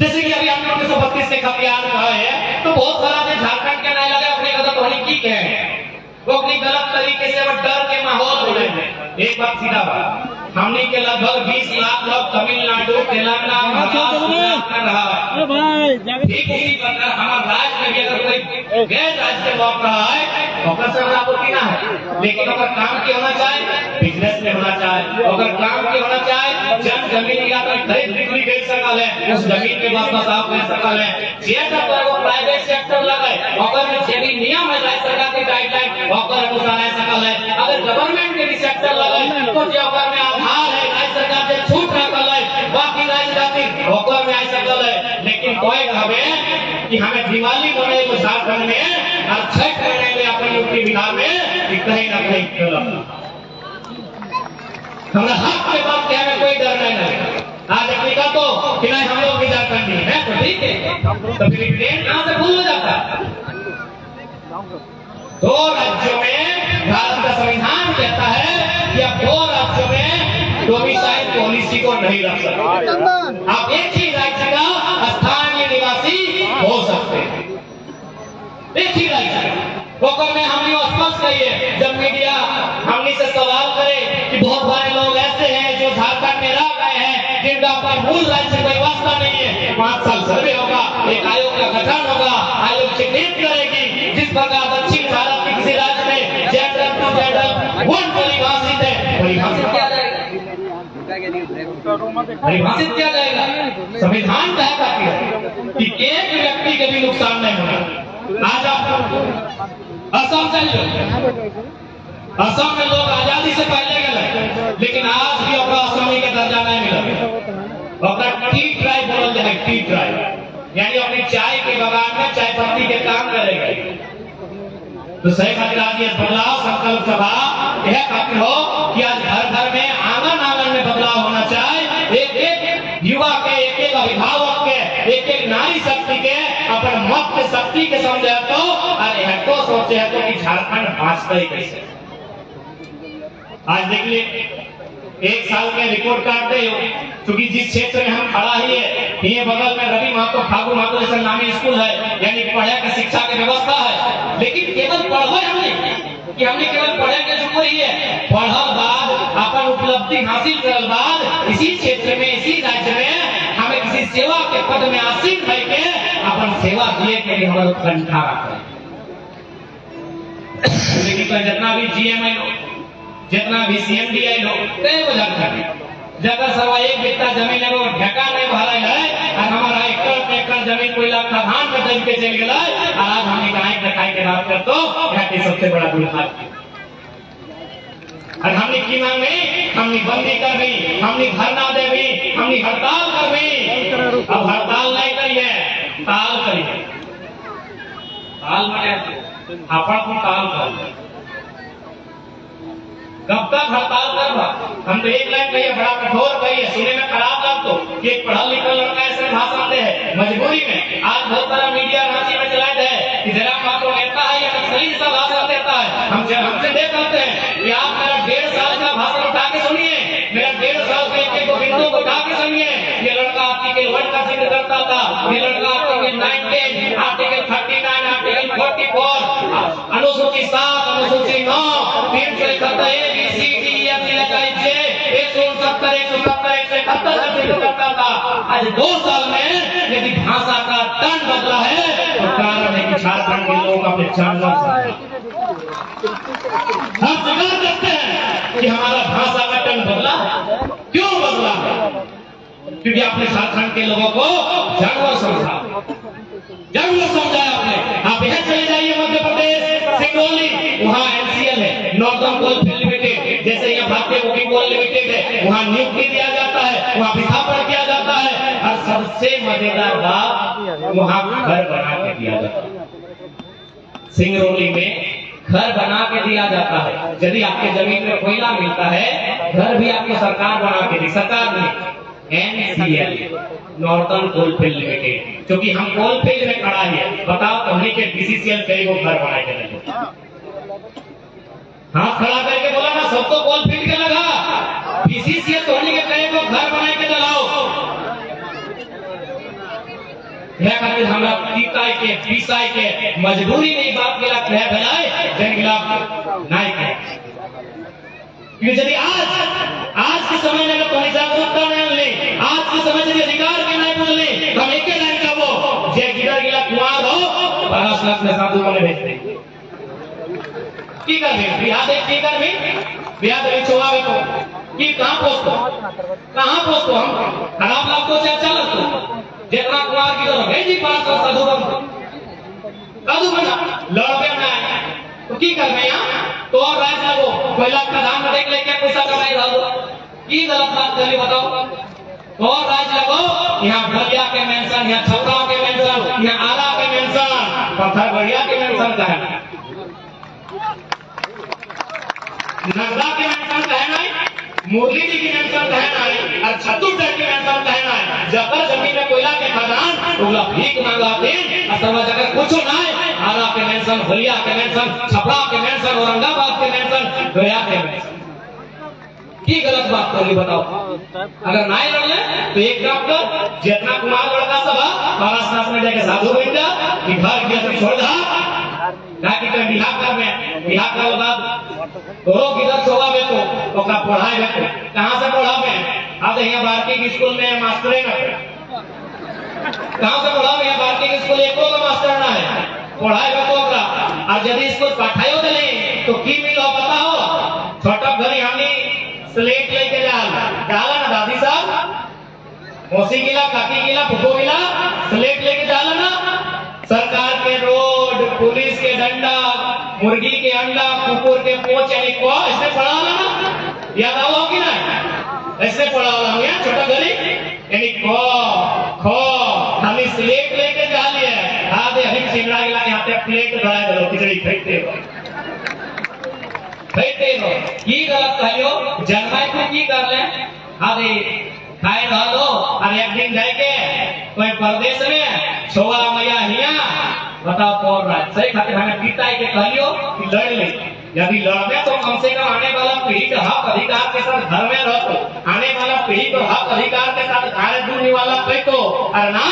जैसे कि अभी हमने 1932 के खतियान कहा है तो बहुत सारा जो झारखंड के नहीं लगे अपने गलत होने की कहे वो अपनी गलत तरीके से वो डर के माहौल बोले हैं। एक बात सीधा बात, हमने के लगभग 20 लाख लोग तमिलनाडु तेलंगाना महाराष्ट्र रहा है, ठीक उसी प्रकार हमारे राज्य में भी अगर कोई गैर राज्य से लौट रहा है तो आपत्ति ना है, लेकिन अगर काम की होना चाहे बिजनेस में होना चाहे, अगर काम की होना चाहे जब जमीन या खरीद बिक्री कर सकल है उस जमीन के वापस आप कर सकल है, प्राइवेट सेक्टर लगे अगर जे भी नियम है राज्य सरकार के गाइडलाइन अगर अनुसार है सकल है, अगर गवर्नमेंट के भी सेक्टर लगे तो जो अगर में आधार है राज्य सरकार से छूट रखल है बाकी राज्य जाति अगर में आ सकल है। लेकिन कोई हमें कि हमें दिवाली मनाए झारखंड में और छठ मनाए में अपने यूपी बिहार में कहीं ना कहीं हमारा हक के बात के हमें कोई डर नहीं लगेगा। आज अफ्रीका तो कि नहीं हम लोग भी झारखंडी है तो ठीक है, तो फिर ट्रेन कहां से भूल हो जाता है? 2 राज्यों में भारत का संविधान कहता है कि आप 2 राज्यों में डोमिसाइल पॉलिसी को नहीं रख सकते, आप एक ही राज्य का स्थानीय निवासी हो सकते हैं, एक ही राज्य वो में हमने स्पष्ट कही है। जब मीडिया हमने से सवाल करे कि बहुत सारे लोग ऐसे हैं जो झारखंड में रह गए हैं जिनका पर मूल राज्य से कोई वास्ता नहीं है, 5 साल सर्वे होगा, एक आयोग का गठन होगा, आयोग चिन्हित करेगी जिस प्रकार दक्षिण भारत के किसी राज्य में जेंडर टू जेंडर वन परिभाषित है, परिभाषित किया जाएगा, परिभाषित किया जाएगा। संविधान कह करती है कि एक व्यक्ति के भी नुकसान नहीं होगा। आज आप असम चलिए, असम में लोग आजादी से पहले गए लेकिन आज भी अपना असमी का दर्जा नहीं मिला, अपना टी ट्राइब बोल जाए, टी ट्राइब यानी अपनी चाय के बगान में चाय पत्ती के काम करेगा। तो सही खातिर आज ये बदलाव संकल्प सभा यह खातिर हो कि आज घर घर में आंगन आंगन में बदलाव होना चाहिए, एक एक युवा के एक एक अभिभावक के एक एक नारी शक्ति के अपन मत के शक्ति के समझे तो अरे हटो सोचे है तो कि झारखंड भाजपा ही कैसे। आज देखिए 1 साल के रिपोर्ट कार्ड दे क्योंकि जिस क्षेत्र में हम खड़ा ही है ये बगल में रवि महतो फागू महतो जैसा नामी स्कूल है यानी पढ़े की शिक्षा की व्यवस्था है, लेकिन केवल पढ़ो हमने कि हमने केवल पढ़े के जो ही है पढ़ल बाद अपन उपलब्धि हासिल करल बाद इसी क्षेत्र में इसी राज्य में हमें किसी सेवा के पद में आसीन रह के अपन सेवा दिए के लिए हमारे कंठा रखें। जितना भी जीएमआई जितना भी सीएमडीआई लोग कई वजह करते जगह सवा 1 बित्ता जमीन है वो ढका नहीं भरा है और हमारा एकड़ जमीन कोई लाख धान में दल के चल गया और आज हमने कहा दिखाई के बात कर तो सबसे बड़ा दुर्भाग्य। और हमने की मांग में हमने बंदी कर दी, हमने धरना दे दी, हमने हड़ताल कर दी, अब हड़ताल नहीं करिए ताल करिए, ताल माने अपन को ताल कर कब तक हड़ताल करवा? हम तो एक लाइन कहिए बड़ा कठोर कहिए, सुनने में खराब लग तो कि एक पढ़ा लिखा लड़का ऐसे भाषण दे है मजबूरी में। आज बहुत सारा मीडिया रांची में चलाए थे कि जरा मात्र नेता है या सही सा भाषण देता है, हमसे देख करते हैं कि आप मेरा 1.5 साल का भाषण उठा के सुनिए, मेरा 1.5 साल के एक बिंदु को उठा के सुनिए। ये लड़का आर्टिकल 1 का जिक्र करता था, ये लड़का आर्टिकल 19, आर्टिकल 39, आर्टिकल 44, अनुसूची 7, अनुसूची 9, 371 करता था। आज 2 साल में यदि भाषा का दंड बदला है तो कारण है कि झारखंड के लोग अपने जानना हम स्वीकार करते हैं कि हमारा भाषा का दंड बदला है। क्यों बदला है? क्योंकि आपने झारखंड के लोगों को जानवर समझा, जानवर समझाया आपने। आप यह चले जाइए मध्य प्रदेश सिंगरौली, वहाँ एनसीएल है, नॉर्दर्न कोलफील्ड लिमिटेड, जैसे यहाँ भारतीय बुकिंग कोल लिमिटेड है, वहाँ नियुक्ति दिया जाता है, वहाँ विस्थापन किया जाता है और सबसे मजेदार बात वहाँ घर बना के दिया जाता है। सिंगरौली में घर बना के दिया जाता है, यदि आपके जमीन में कोयला मिलता है, घर भी आपको सरकार बना के दी, सरकार ने NCL नॉर्थर्न कोलफील्ड लिमिटेड, क्योंकि हम कोलफील्ड में खड़ा है, बताओ तो हमने के BCCL कई को घर बना के लगे, हाँ खड़ा करके बोला ना सबको कोलफील्ड के लगा, BCCL तो हमने के कई को घर बना के चलाओ। यह खातिर हमरा पीताई के पीसाई के मजबूरी नहीं बात के लाख है भलाई जन खिलाफ नहीं के, क्योंकि यदि आज के समय में तो जागरूकता नहीं ले, आज के समय में अधिकार के नहीं बोले, हम एक लाइन का वो जे गिरर गिला कुमार हो 12 लाख में साधु को भेजते की कर भी बिहार देख की कर भी बिहार देख छोड़ावे तो कि कहां पोस्तो हम खराब लगतो चर्चा लगतो जितना कुमार की तरफ है जी बात को साधु बना लड़के में तो की कर रहे हैं तो और राज लगो कोयला खदान में देख लेके पैसा कमाई रहो की गलत बात कर ली बताओ, तो और राज लगो यहाँ बलिया के मेंशन, यहाँ छपरा के मेंशन, यहाँ आला के मेंशन, पत्थर बढ़िया के मेंशन का है, नगदा के मेंशन का है नहीं, मुरली जी की मेंशन का है नहीं, और छत्तीसगढ़ की मेंशन का है नहीं, जब जमीन में कोयला के खदान तो भीख मांगाते समझ अगर कुछ ना है, आला के मेंशन, बलिया के मेंशन, छपरा के मेंशन, औरंगाबाद के मेंशन, गया के मेंशन, की गलत बात कर ली बताओ। अगर ना लड़ले तो एक काम कर जितना कुमार लड़का सब पारसनाथ में जाके साधु बन जा कि घर गया तो छोड़ दा ताकि कोई बिहार कर बाद तो किधर छोड़ावे तो का पढ़ाई में कहां से पढ़ावे, अब यहाँ भारतीय स्कूल में मास्टर है ना, कहां से पढ़ावे, यहाँ भारतीय स्कूल एको का मास्टर ना है, पढ़ाई में तो और यदि स्कूल पढ़ाइयो दिले तो की मिलो पता हो, छोटा घरी हमने स्लेट लेके डाला ना दादी साहब, मौसी गिला, काकी गिला, फुफो गिला, स्लेट लेके डाला ना, सरकार के रोड, पुलिस के डंडा, मुर्गी के अंडा, कुकुर के पोच यानी को ऐसे पढ़ा ना, याद आओ कि नहीं, ऐसे पढ़ा हम यहाँ छोटा गली यानी खो हमने स्लेट लेके डाल लिया, हाँ दे हमें चिमड़ा गिला यहाँ पे प्लेट बढ़ा दो खिचड़ी फेंकते हो की गलत कहियो जन्माई को की कर ले, अरे खाए रह दो और एक दिन जाके कोई प्रदेश में छोआ मैया हिया बताओ कौन राज सही खातिर हमें पिताई के कहियो कि लड़ ले, यदि लड़ने तो कम से कम आने वाला पीढ़ी का हक अधिकार के साथ घर में रहो, आने वाला पीढ़ी को हक अधिकार के साथ कार्य दूरने वाला कोई तो और ना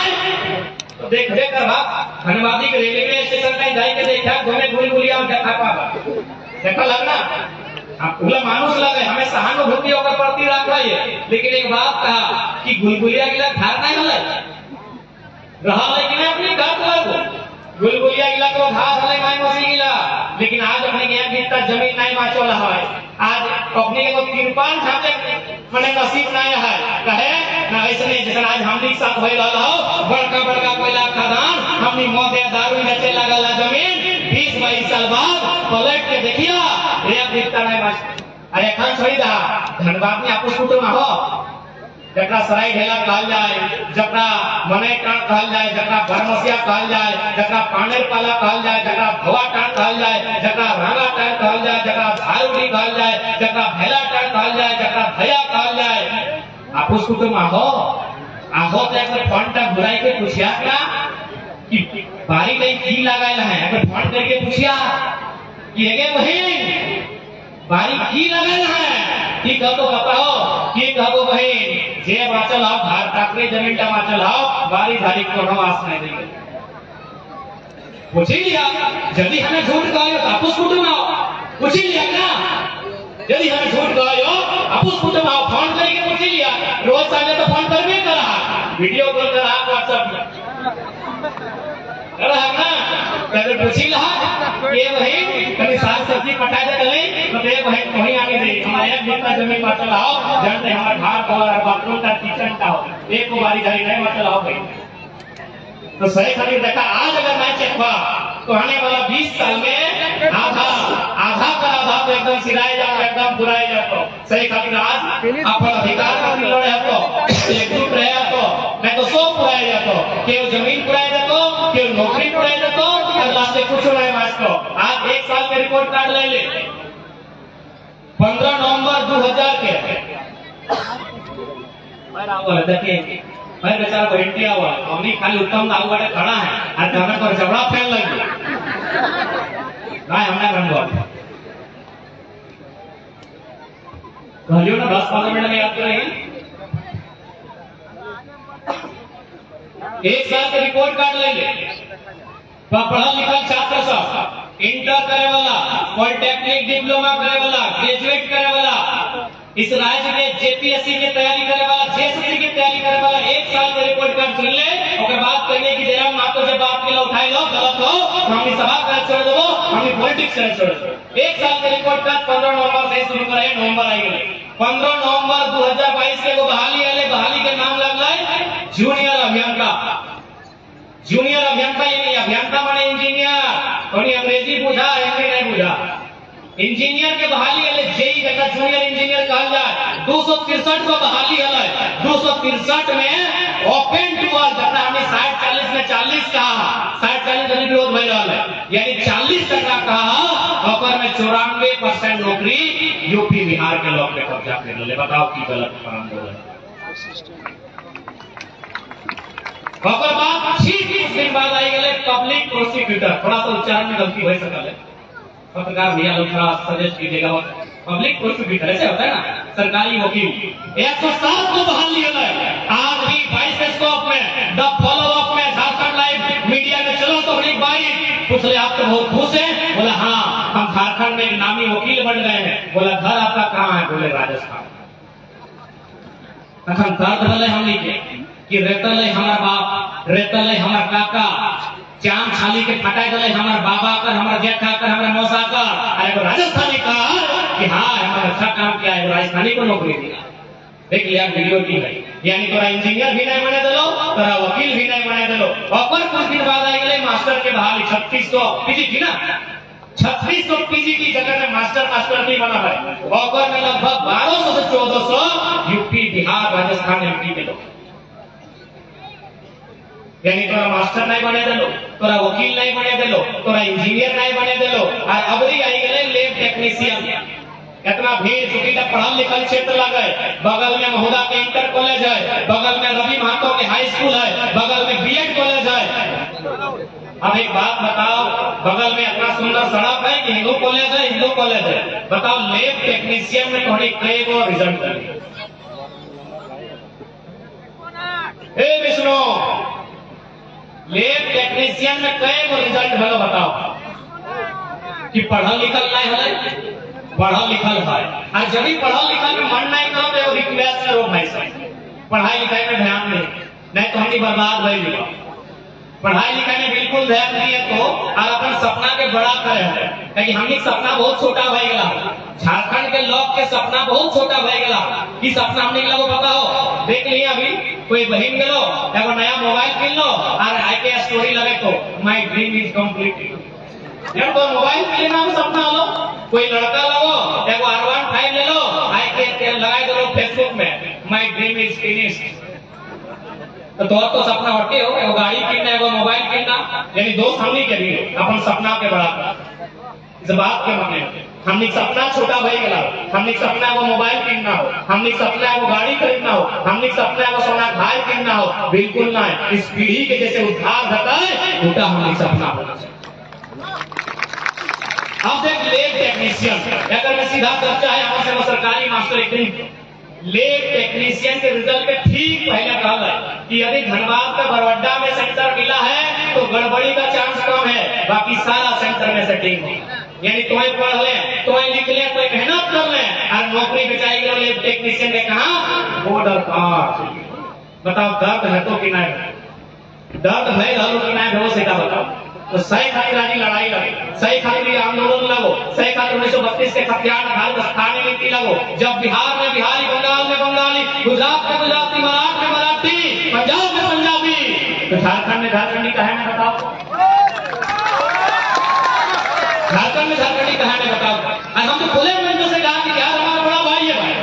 तो देख कर बात धनबादी के रेलवे स्टेशन कहीं जाके देखा घूमे घूम गुलिया देखा पावा देखा लगना पूरा मानुष लगे, हमें सहानुभूति होकर प्रति रख रही है, लेकिन एक बात कहा कि गुलगुलिया गिला घर नहीं मिले रहा, लेकिन अपनी घर पर गुलगुलिया गिला को घास हले नहीं मसी गिला, लेकिन आज अपने यहाँ कितना जमीन नहीं बाँचो रहा है, आज अपने को तिरपान छाते मने नसीब नहीं है कहे ना, ऐसे नहीं जैसे आज हमनी साथ हो रहा हो बड़का कोयला खदान हमनी मौत दारू बेचे लगा जमीन 20-22 साल बाद पलट के देखिया एक दिखता नहीं बच, अरे खान छोड़ी रहा धनबाद में आपको कुटुंब हो जकरा सराय ढेला कहल जाए, जकरा मने टाण कहल जाए, जकरा भरमसिया कहल जाए, जकरा पानेर पाला कहल जाए, जकरा भवा टाण कहल जाए, जकरा रांगा टाण कहल जाए, जकरा भाईउडी कहल जाए, जकरा भैला टाण कहल जाए, जकरा भैया कहल जाए, आपस कुटुंब आहो तो एक फोन टा बुराई के पूछिया क्या कि बारी नहीं की लगाया है, अगर फोन करके पूछिया कि एगे बहन बारी की लगाया है कि कब तो बताओ कि कब बहन जे बाचल आओ घर टाकरे जमीन टा बाचल आओ बारी धारी को नवास नहीं देंगे, पूछ लिया यदि हमें झूठ कहो तो आपस कुटुंब आओ, पूछ लिया क्या यदि हमें झूठ कहो आपस कुटुंब आओ, फोन करके पूछ लिया, रोज साले तो फोन कर भी करा, वीडियो कॉल करा, व्हाट्सएप रहा ना, अगर पूछी रहा ये भाई कभी साग सब्जी पटा दे चले तो ये भाई कहीं आगे दे हमारे एक दिन का जमीन पर चलाओ जानते हमारा घर और बाथरूम का किचन का हो एक को बारी जारी नहीं मत चलाओ भाई, तो सही खातिर देखा आज अगर मैं चेक हुआ तो आने वाला 20 साल में आधा का आधा तो एकदम सिराए जाओ एकदम बुराए जाओ, सही खातिर आज अपन अधिकार खातिर लड़े तो एकजुट रहे तो मैं तो सब पुराया जातो, केवल जमीन पुराया जातो, केवल नौकरी पुराया जातो, अगला से कुछ नहीं मास्टर, आज 1 साल के रिपोर्ट कार्ड ले ले 15 नवंबर 2000 के बोला देखिए भाई बेचारा वॉरंटी हुआ हमने खाली उत्तम दाऊ वाले खड़ा है और घर पर झगड़ा फैल लगी ना हमने रंग कहलियो ना 10-15 मिनट में याद करेंगे। एक साल के रिपोर्ट कार्ड लेंगे पढ़ा लिखा छात्र सब इंटर करे वाला पॉलिटेक्निक डिप्लोमा करे वाला ग्रेजुएट करे वाला इस राज्य के जेपीएससी की तैयारी करे वाला जेएसएससी की तैयारी करे वाला एक साल के रिपोर्ट कार्ड सुन ले और बात करने की जरा मातो से बात के लिए उठाई लो गलत हो हमने सभा कर छोड़ दो हमने पॉलिटिक्स कर छोड़ दो। एक साल के रिपोर्ट कार्ड 15 नवंबर से शुरू करे नवंबर आई गए 15 नवंबर 2022 के बहाली के नाम लग गए जूनियर अभियंता यानी अभियंता माने इंजीनियर थोड़ी अंग्रेजी बुझा हिंदी नहीं बुझा इंजीनियर के बहाली है जेई जैसा जूनियर इंजीनियर कहा जाए 263 को बहाली है 263 में ओपन टू ऑल जैसा हमने 60-40 में 40 कहा 60-40 विरोध हो रहा है यानी 40% कहा और में 94% नौकरी यूपी बिहार के लोग पे कब्जा कर ले बताओ की गलत काम बोल दिन बाद आई गए पब्लिक प्रोसिक्यूटर थोड़ा सा उच्चारण में गलती हो सकता है पत्रकार भैया लोग थोड़ा सजेस्ट कीजिएगा पब्लिक प्रोसिक्यूटर ऐसे होता है ना सरकारी वकील 107 को बहाल लिया है आज भी बाइस्कोप में द फॉलो अप में झारखंड लाइव मीडिया में चलो तो बड़ी बाइक पूछ ले आप तो बहुत खुश हैं बोला हाँ हम झारखंड में नामी वकील बन गए हैं बोला घर आपका कहाँ है बोले राजस्थान तखन दर्द भले हम लिखे कि रेतल हमार बाप रेतल हमार काका चाम छाली के फटाई दले हमार बाबा कर हमार जेठा कर हमार मौसा कर अरे वो राजस्थानी का कि हाँ हमारा अच्छा काम किया है राजस्थानी को नौकरी दिया देख लिया वीडियो की है यानी तोरा इंजीनियर भी नहीं बने दिलो तोरा वकील भी नहीं बने दिलो और कुछ दिन बाद आई गए मास्टर के बहाली 3600 पीजी थी ना 3600 पीजी की जगह में मास्टर नहीं बना है और में लगभग 1200 से 1400 यूपी बिहार राजस्थान एमपी के लोग यानी तोरा मास्टर नहीं बने दिलो तोरा वकील नहीं बने दिलो तोरा इंजीनियर नहीं बने दिलो और अबरी आई गए लैब टेक्नीशियन इतना भीड़ चुकी तक पढ़ल लिखल क्षेत्र लगे बगल में महुदा के इंटर कॉलेज है बगल में रवि महतो के हाई स्कूल है बगल में बीएड कॉलेज है। अब एक बात बताओ बगल में इतना सुंदर सड़क है कि हिंदू कॉलेज है बताओ लैब टेक्नीशियन में थोड़ी कई गो रिजल्ट हे विष्णु लैब टेक्नीशियन में कई गो रिजल्ट है बताओ कि पढ़ल लिखल नहीं है पढ़ल लिखल है और जब भी पढ़ल लिखल में मन नहीं करो तो रिक्वेस्ट करो भाई साहब पढ़ाई लिखाई में ध्यान नहीं तो हम बर्बाद हो जाएगा पढ़ाई लिखाई में बिल्कुल ध्यान दिए तो और अपन सपना के बड़ा करे क्योंकि हमने सपना बहुत छोटा हो गया झारखंड के लोग के सपना बहुत छोटा हो गया कि सपना हमने लोगों पता हो देख लिए अभी कोई बहन गेलो एगो नया मोबाइल किन लो और आई के स्टोरी लगे तो माय ड्रीम इज कंप्लीट जब तो मोबाइल के नाम सपना लो कोई लड़का लगो एगो R15 ले लो आई के लगाए दो फेसबुक में माय ड्रीम इज फिनिश्ड तो सपना हटे हो एगो गाड़ी किनना एगो मोबाइल किनना यानी दोस्त हमनी के भी अपन सपना के बड़ा इस बात के माने हमनी सपना छोटा भई गेला हमनी सपना एगो मोबाइल किनना हो हमनी सपना एगो गाड़ी खरीदना हो हमनी सपना एगो सोना घर किनना हो बिल्कुल ना इस पीढ़ी के जैसे उद्धार होता है उल्टा हमनी सपना होना चाहिए। अब देख लैब टेक्नीशियन अगर मैं सीधा चर्चा है हमारे वो सरकारी मास्टर एक लैब टेक्नीशियन के रिजल्ट के ठीक पहले कहा कि यदि धनबाद का बरवड्डा में सेंटर मिला है तो गड़बड़ी का चांस कम है बाकी सारा सेंटर में सेटिंग हो यानी तुम्हें पढ़ ले तुम्हें लिख ले कोई मेहनत कर ले और नौकरी बेचाएगी लैब टेक्नीशियन के कहा बॉर्डर पार बताओ दर्द है तो कि नहीं दर्द है कि नहीं वो सीधा बताओ तो सही खातिर लड़ाई लगे सही खातिर आंदोलन लगो सही खातिर 1932 के खतियान भारत स्थानीय नीति लगो जब बिहार में बिहारी बंगाल में बंगाली गुजरात में गुजराती मराठ में मराठी पंजाब में पंजाबी तो झारखंड में झारखंडी कहानी बताओ झारखंड में झारखंडी कहानी बताओ और हम तो खुले मन से कहा कि बिहार हमारा बड़ा भाई है भाई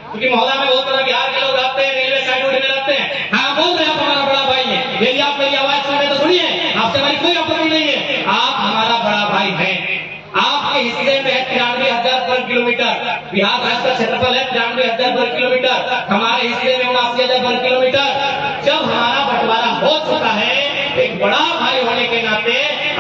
क्योंकि मोहल्ला में बहुत तरह बिहार के लोग रहते हैं रेलवे साइड में रहते हैं हाँ बोल रहे हैं आप हमारा बड़ा भाई है यदि आप मेरी आवाज सुन रहे तो सुनिए आपसे हमारी कोई आपत्ति नहीं है आप हमारा बड़ा भाई हैं आपके हिस्से में है 93,000 वर्ग किलोमीटर बिहार राज्य का क्षेत्रफल है 93,000 वर्ग किलोमीटर, हमारे हिस्से में 79,000 वर्ग किलोमीटर। जब हमारा बंटवारा हो चुका है, एक बड़ा भाई होने के नाते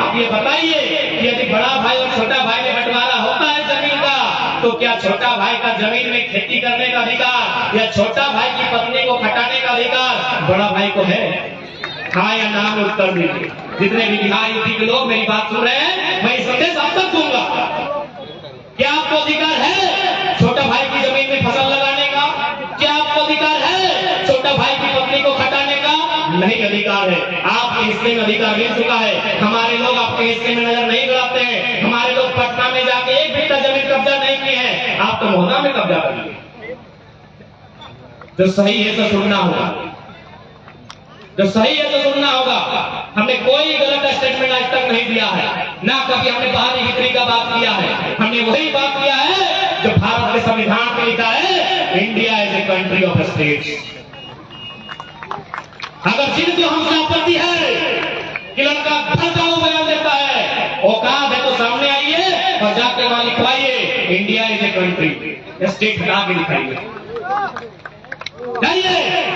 आप ये बताइए कि यदि बड़ा भाई और छोटा भाई में बंटवारा होता है जमीन का, तो क्या छोटा भाई का जमीन में खेती करने का अधिकार या छोटा भाई की पत्नी को खटाने का अधिकार बड़ा भाई को है? हाँ या ना में उत्तर दीजिए। जितने भी बिहार यूपी के लोग मेरी बात सुन रहे हैं, मैं ये संदेश अब तक दूंगा। क्या आपको अधिकार है छोटा भाई की जमीन में फसल लगाने का? क्या आपको अधिकार है छोटा भाई की पत्नी को खटाने का? नहीं अधिकार है। आपके हिस्से में अधिकार मिल चुका है। हमारे लोग आपके हिस्से में नजर नहीं गड़ाते हैं। हमारे लोग पटना में जाके एक बिट्टा जमीन कब्जा नहीं किए हैं, आप तो मोहना में कब्जा कर लिए। जो सही है तो सुनना होगा, जो सही है तो सुनना होगा। हमने कोई गलत स्टेटमेंट आज तक नहीं दिया है, ना कभी हमने बाहरी बिक्री का बात किया है। हमने वही बात किया है जो भारत के संविधान में लिखा है, India is a country of states. अगर जिनको हमसे आपत्ति है कि लड़का भड़काऊ बयान देता है, औकात है तो सामने आइए और जाके वहां लिखवाइए India is a country, state हटा के लिखाइए।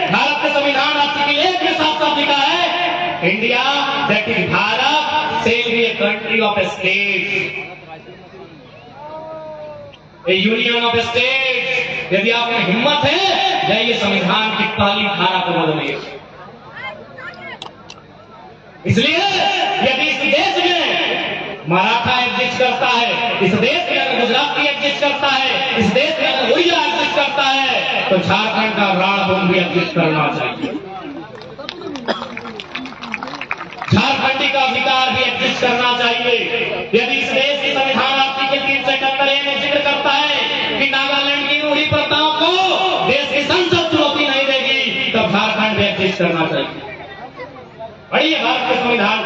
भारत का संविधान आर्टिकल 1 के साथ साथ लिखा है, India that is Bharat shall be a country of state, a union of state. यदि आप में हिम्मत है, जाइए संविधान की पहली धारा को बदलिए। इसलिए यदि इस देश में मराठा एग्जिस्ट करता है, इस देश में अगर गुजराती एग्जिस्ट करता है, इस देश में अगर उड़िया एग्जिस्ट करता है, तो झारखंड का राणा भी एग्जिस्ट करना चाहिए। झारखंडी का अधिकार भी एग्जिस्ट करना चाहिए। यदि इस देश की संविधान आर्टिकल 371 में जिक्र करता है कि नागालैंड की रूढ़ी प्रथाओं को देश की संसद चुनौती नहीं देगी, तब झारखंड भी एग्जिस्ट करना चाहिए। पढ़िए भारत के संविधान,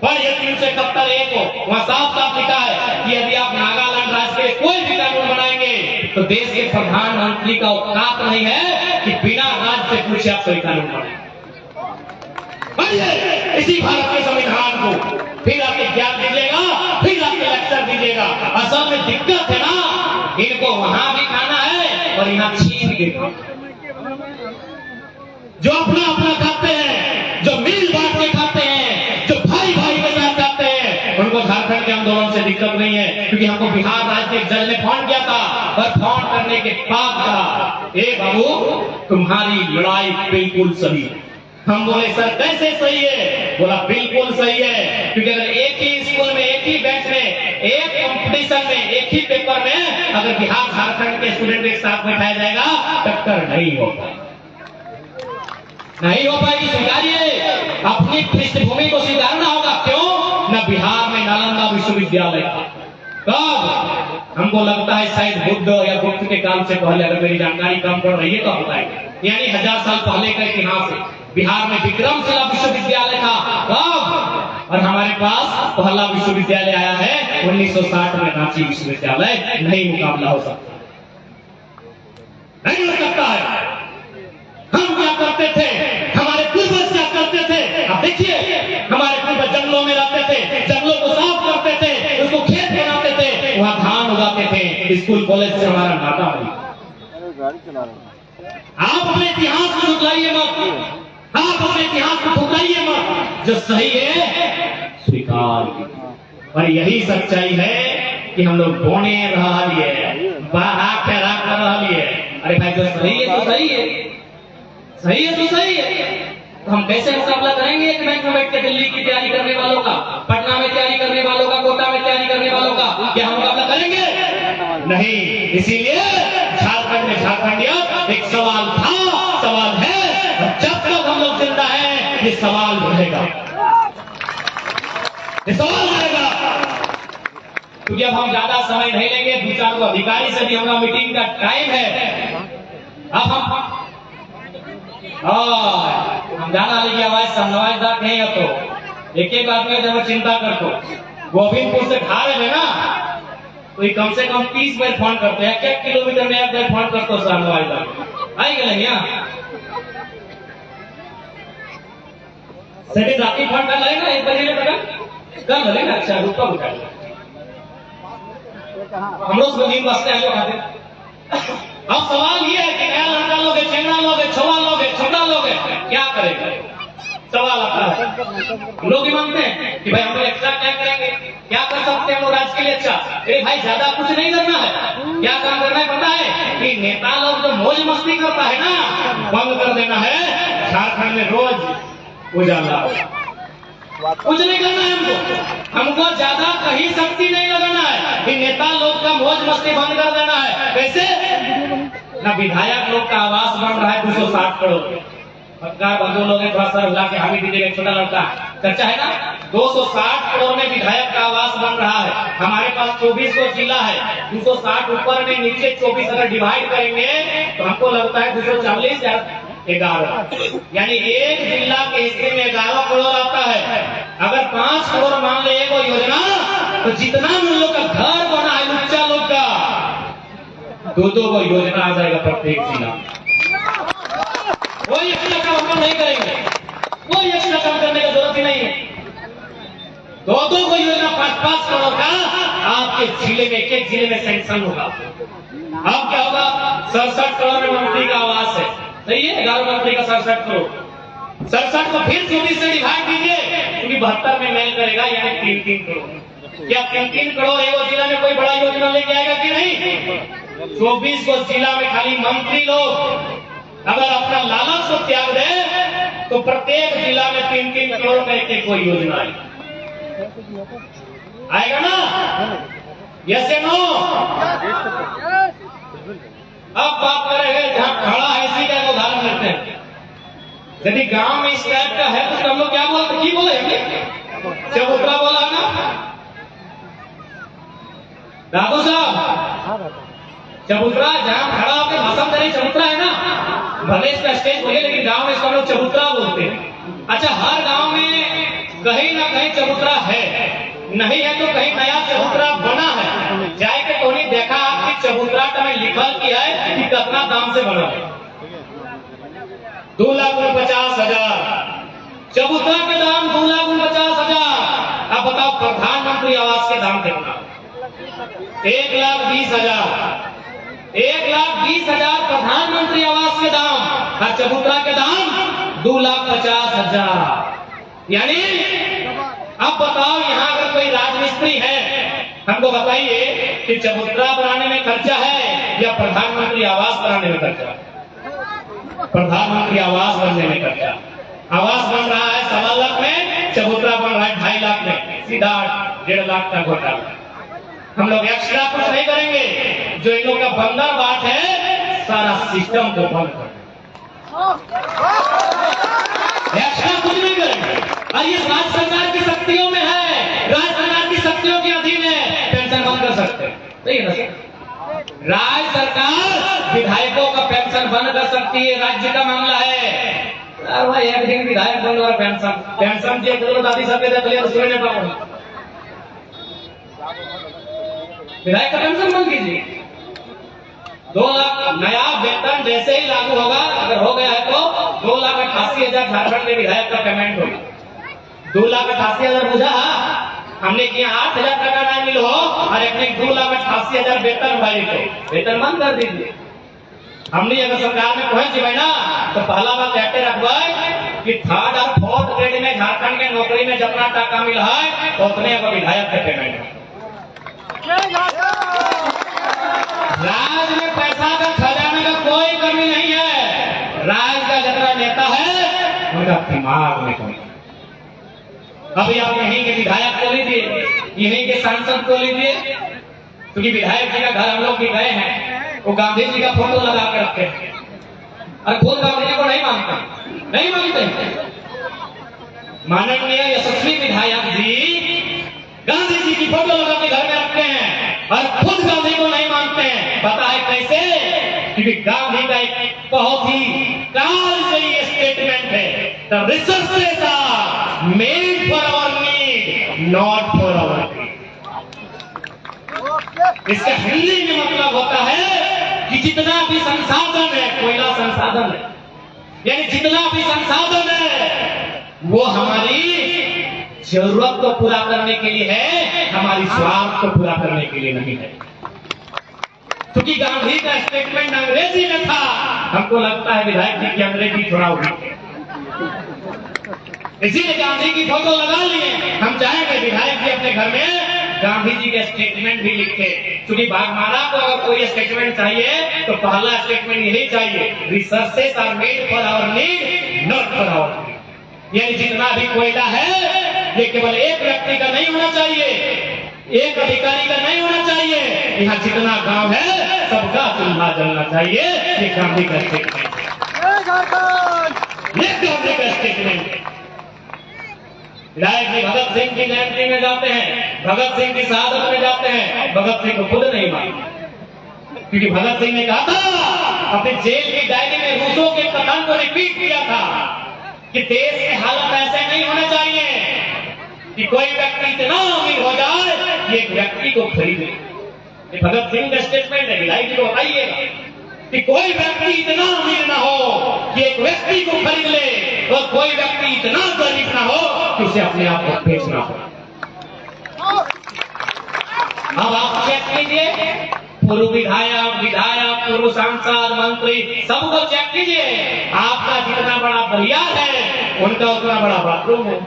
पढ़िए 371 को, वहां साफ साफ लिखा है कि यदि आप नागालैंड राज्य के कोई भी कानून बनाएंगे तो देश के प्रधानमंत्री का औकात नहीं है कि बिना राज्य से पूछे आप कोई कानून बनाए। पढ़िए इसी भारत के संविधान को, फिर आप ज्ञान दीजिएगा, फिर आप लेक्चर दीजिएगा। असल में दिक्कत है ना, इनको वहां भी खाना है और यहाँ छीन के खाना। जो अपना अपना खाते हैं, जो मिल बांट के खाते हैं, जो भाई भाई के साथ खाते हैं, उनको झारखंड के आंदोलन से दिक्कत नहीं है। क्योंकि हमको बिहार राज्य के जज ने फोन किया था और फोन करने के बाद कहा, ए बाबू तुम्हारी लड़ाई बिल्कुल सही है। हम बोले सर कैसे सही है? बोला बिल्कुल सही है, क्योंकि अगर एक ही स्कूल में, एक ही बेंच में, एक कंपटीशन में, एक ही पेपर में अगर बिहार झारखंड के स्टूडेंट एक साथ बैठाया जाएगा, टक्कर नहीं होगा, नहीं हो पाएगी। स्वीकारिए, अपनी पृष्ठभूमि को स्वीकारना होगा। क्यों? न बिहार में नालंदा विश्वविद्यालय था। कब? हमको लगता है शायद बुद्ध या गुप्त के काल से पहले, अगर मेरी जानकारी कम पड़ रही है तो बताएंगे, यानी 1000 साल पहले का इतिहास है। बिहार में विक्रमशिला विश्वविद्यालय था। कब? और हमारे पास पहला विश्वविद्यालय आया है 1960 में, रांची विश्वविद्यालय। नहीं मुकाबला हो सकता, नहीं हो सकता है। हम क्या करते थे, हमारे पूर्वज क्या करते थे, आप देखिए हमारे पूर्वज जंगलों में रहते थे, जंगलों को साफ करते थे, उसको खेत बनाते थे, वहां धान उगाते थे। स्कूल कॉलेज से हमारा नाता हुआ। आप अपने इतिहास को झुकाइए मत, आप अपने इतिहास को ठुकराइए मत। जो सही है स्वीकार कीजिए। और यही सच्चाई है कि हम लोग बोने रहा लिए, बाहर फेरा कर रहा लिए। अरे भाई जो सही है तो सही है, सही है तो सही है। तो हम कैसे मुकाबला करेंगे एक बैंक में बैठ के? दिल्ली की तैयारी करने वालों का, पटना में तैयारी करने वालों का, कोटा में तैयारी करने वालों का, क्या हम मुकाबला करेंगे? नहीं। इसीलिए झारखंड में झारखंडियत एक सवाल था, सवाल है, और जब तक हम लोग जिंदा है ये सवाल रहेगा, ये सवाल रहेगा। क्योंकि अब हम ज्यादा समय नहीं लेंगे, 2-4 अधिकारी से भी हमारा मीटिंग का टाइम है। अब हम जाना लगी आवाज समझदार नहीं है, तो एक एक आदमी जब चिंता करते गोविंदपुर से खा रहे हैं ना, तो ये कम से कम 30 बार फोन करते हैं। 1 किलोमीटर में आप फोन करते हो समझदार आई गए यहाँ सेठी राती फोन कर लेगा 1 बजे कर लेगा। अच्छा रुका उठा हम लोग दिन बसते हैं, खाते अब सवाल ये है कि नया लड़का लोगे, चेंगड़ा लोगे, छोवा लोगे, छोटा लोगे, क्या करेंगे? सवाल आता है। लोग ही मांगते हैं कि भाई हम लोग एक्स्ट्रा क्या करेंगे, क्या कर सकते हैं वो राज्य के लिए अच्छा? अरे भाई ज्यादा कुछ नहीं करना है, क्या काम करना है पता है? कि नेता लोग जो मौज मस्ती करता है ना, बंद कर देना है। झारखंड में रोज उजाला, कुछ नहीं करना है हमको ज्यादा कहीं शक्ति नहीं लगाना है कि नेता लोग का मौज मस्ती बंद कर देना है। कैसे? ना विधायक लोग का आवास बन रहा है 260 करोड़, पत्रकार बंधु लोग थोड़ा सा हिला के हामी दीजिएगा, एक छोटा लड़का चर्चा है ना, 260 करोड़ में विधायक का आवास बन रहा है। हमारे पास 24 को जिला है, 260 ऊपर में नीचे 24 अगर डिवाइड करेंगे तो हमको लगता है 240 या 11, यानी एक जिला के हिस्से में 11 करोड़ आता है। अगर 5 करोड़ मान ले वो योजना, तो जितना हम लोग का घर बना है बच्चा लोग का, 2-2 को योजना आ जाएगा प्रत्येक जिला। कोई एक्स्ट्रा काम हम नहीं करेंगे, कोई एक्स्ट्रा काम करने की जरूरत ही नहीं है। 2-2 को योजना 5-5 करोड़ का आपके जिले में, एक जिले में सैंक्शन होगा। अब क्या होगा? 67 करोड़ में मंत्री का आवास है, सही है, 11 मंत्री का 67 करोड़, 67 को फिर 24 से डिवाइड कीजिए, क्योंकि 72 में मेल करेगा, यानी 3-3 करोड़। क्या 3-3 करोड़ एगो जिला में कोई बड़ा योजना लेके आएगा कि नहीं? 24 को जिला में खाली मंत्री लोग अगर अपना लालच को त्याग दे तो प्रत्येक जिला में 3-3 करोड़ करके कोई योजना आएगा ना? यस या नो? अब बात करेंगे जहां खड़ा है इसी का एक उदाहरण लेते हैं। यदि गांव में इस टाइप का है तो हम लोग क्या बोलते, की बोले चबूतरा बोला ना दादू साहब? चबूतरा जहां खड़ा होकर भाषण करे चबूतरा है ना, भले इसका स्टेज बोले, लेकिन गांव में इसको लोग चबूतरा बोलते हैं। अच्छा, हर गांव में कहीं ना कहीं चबूतरा है, नहीं है तो कहीं नया चबूतरा बना है। जाए के तो नहीं देखा आपकी चबूतरा का में लिखल की है कि कितना दाम से बना है? 2,50,000 चबूतरा के दाम, 2,50,000। अब बताओ प्रधानमंत्री आवास के दाम कितना? 1,20,000। 1,20,000 प्रधानमंत्री आवास के दाम और चबूतरा के दाम 2,50,000। यानी अब बताओ यहाँ अगर कोई राजमिस्त्री है, हमको बताइए कि चबूतरा बनाने में खर्चा है या प्रधानमंत्री आवास बनाने में खर्चा? प्रधानमंत्री आवास बनने में खर्चा। आवास बन रहा है 1.25 लाख में, चबूतरा बन रहा है 2.5 लाख में, सीधा 1.5 लाख का घोटाला। हम लोग एक्स्ट्रा कुछ नहीं करेंगे, जो इन लोग का बंदर बाट है सारा सिस्टम को बंद कर, एक्स्ट्रा कुछ नहीं करेंगे। और ये राज्य सरकार की शक्तियों में है, राज्य सरकार की शक्तियों के अधीन है, पेंशन बंद कर सकते हैं, सही है ना सर? राज्य सरकार विधायकों का पेंशन बंद कर सकती है, राज्य का मामला है। भाई एक दिन विधायक बंद और पेंशन जो दादी साहब के विधायक का पेंशन बंद कीजिए। 2 लाख नया वेतन जैसे ही लागू होगा, अगर हो गया है तो 2,88,000 झारखंड में विधायक का पेमेंट होगा। 2,88,000 बुझा, हमने किया 8,000 टका नहीं मिल हो और एक 2,88,000 वेतन भाई को वेतन बंद कर दीजिए। हमने अगर सरकार में पहुंच जाए ना तो पहला बात कहते रखवाए कि 3rd और 4th ग्रेड में झारखंड के नौकरी में जितना टका मिला है तो उतने अगर विधायक के पेमेंट है। राज्य में पैसा का खजाने का कोई कमी नहीं है, राज्य का जितना नेता है उनका दिमाग में कमी। अभी आप यहीं के विधायक को लीजिए, यहीं के सांसद को लीजिए, क्योंकि विधायक जी का घर हम लोग भी गए हैं, वो गांधी जी का फोटो लगा के रखते हैं और खुद गांधी जी को नहीं मानते, नहीं मानते। माननीय यशस्वी विधायक जी गांधी जी की फोटो लगा के घर में रखते हैं और खुद गांधी को नहीं मानते हैं। पता है कैसे? क्योंकि गांधी का एक बहुत ही कालजयी स्टेटमेंट है, the resources are made for our need, not for our greed. इसका हिंदी में मतलब होता है कि जितना भी संसाधन है, कोयला संसाधन है, यानी जितना भी संसाधन है वो हमारी जरूरत को पूरा करने के लिए है, हमारी स्वार्थ को पूरा करने के लिए नहीं है। क्योंकि गांधी का स्टेटमेंट अंग्रेजी में था, हमको लगता है विधायक जी की अंग्रेजी थोड़ा हुई, इसीलिए गांधी की फोटो लगा लिए। हम चाहेंगे विधायक जी अपने घर में गांधी जी के स्टेटमेंट भी लिखे, क्योंकि बागमारा को अगर कोई स्टेटमेंट चाहिए तो पहला स्टेटमेंट यही चाहिए, resources are made for our need not for our need. यानी जितना भी कोयला है ये केवल एक व्यक्ति का नहीं होना चाहिए, एक अधिकारी का नहीं होना चाहिए, यहाँ जितना गांव है सबका चूल्हा जलना चाहिए। ये गांधी का स्टेटमेंट है, ये गांधी का स्टेटमेंट है। विधायक जी भगत सिंह की जयंती में जाते हैं, भगत सिंह की शहादत में जाते हैं, भगत सिंह को खुद नहीं मानते, क्योंकि भगत सिंह ने कहा था अपने जेल की डायरी में रूसों के कथन को रिपीट किया था कि देश की हालत ऐसे नहीं होना चाहिए कि कोई व्यक्ति इतना अमीर हो जाए कि एक व्यक्ति को खरीदे। ये भगत सिंह का स्टेटमेंट है, विधायक जी को बताइएगा कि कोई व्यक्ति इतना अमीर ना हो कि एक व्यक्ति को खरीद ले, और कोई व्यक्ति इतना गरीब ना हो कि उसे अपने आप को बेचना हो। अब आप चेक कीजिए, पूर्व विधायक, पूर्व सांसद, मंत्री, सबको चेक कीजिए, आपका जितना बड़ा बलियार है उनका उतना बड़ा बाथरूम है।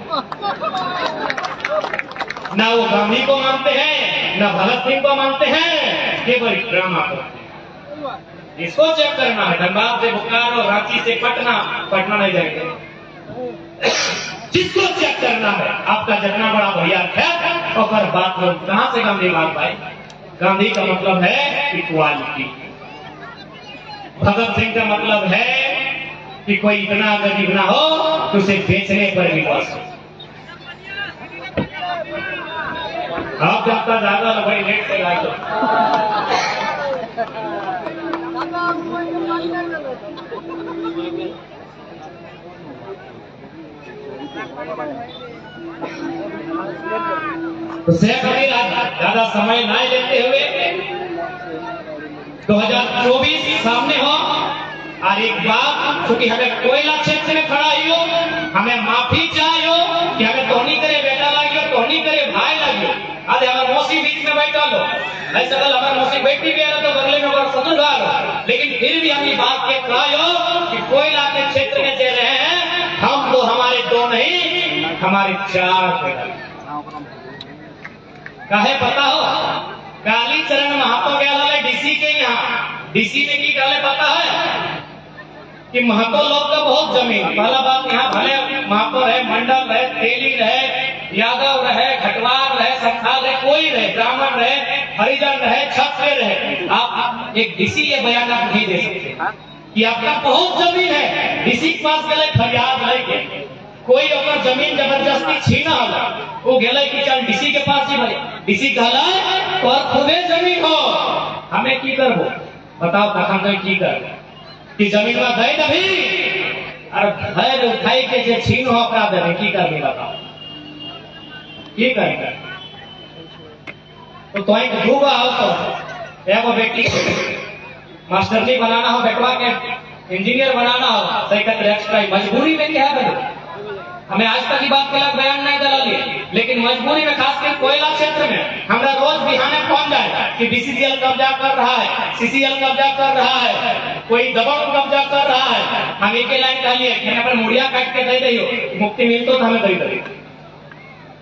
ना वो गांधी को मानते हैं, ना भगत सिंह को मानते हैं, केवल ड्रामा करते हैं। इसको चेक करना है, धनबाद से बोकारो, रांची से पटना, पटना नहीं जाएंगे। जिसको चेक करना है आपका जितना बड़ा बलियार है और बाथरूम कहां से गांधी बात भाई? गांधी का मतलब है इक्वालिटी, भगत सिंह का मतलब है कि कोई इतना गरीब ना हो तो उसे बेचने पर भी बस। आप जनता ज्यादा बड़ी लेट से लाए तो शेख अमीर ज्यादा समय ना लेते हुए 2024 सामने हो, और एक बात, क्योंकि हमें कोयला क्षेत्र में खड़ा हो, हमें माफी चाहिए कि हमें तोहनी करे बेटा लागियो, तोहनी करे भाई लागियो। आज हमारे मौसी बीच में बैठा लो, ऐसा कल हमारे मौसी बैठी भी है तो बगले में और ससुरदार, लेकिन फिर भी हम ये बात के कहा कि कोयला के क्षेत्र में चल रहे हैं, हम तो हमारे दो नहीं, हमारे 4 काहे पता हो, कालीचरण महातो गया डीसी के यहाँ, डीसी ने की गले पता है कि महतो लोग का बहुत जमीन, पहला बात यहाँ भले महातो रहे, मंडल रहे, तेली रहे, यादव रहे, घटवार रहे, संथाल रहे, कोई रहे, ब्राह्मण रहे, हरिजन रहे, क्षत्रिय रहे, आप एक डीसी ये बयान आप नहीं दे सकते कि आपका बहुत जमीन है, डीसी के पास गए फरियाद लेके, कोई अगर जमीन जबरदस्ती छीना होला, वो गए कि चल डीसी के पास ही भाई, डीसी कहला और खुदे जमीन हो, हमें की करबो बताओ, कहा की कर कि जमीन में गए तभी और घर उठाई के जे छीन हो अपराध है की करबे बताओ, की करेगा? तो तो एक डूबा हो तो एगो बेटी मास्टर जी बनाना हो, बेटवा के इंजीनियर बनाना हो, सही कहते एक्स्ट्रा मजबूरी में क्या है? हमें आज तक की बात के लिए बयान नहीं दलाली, लेकिन मजबूरी में खासकर कोयला क्षेत्र में हमरा रोज बिहाने पहुंच जाए कि बीसीसीएल कब्जा कर रहा है, सीसीएल कब्जा कर रहा है, कोई दबाव कब्जा कर रहा है। हम एक लाइन कह लिए कि पर मुड़िया काट के दे दियो, मुक्ति मिलतो तो हमें दे दे।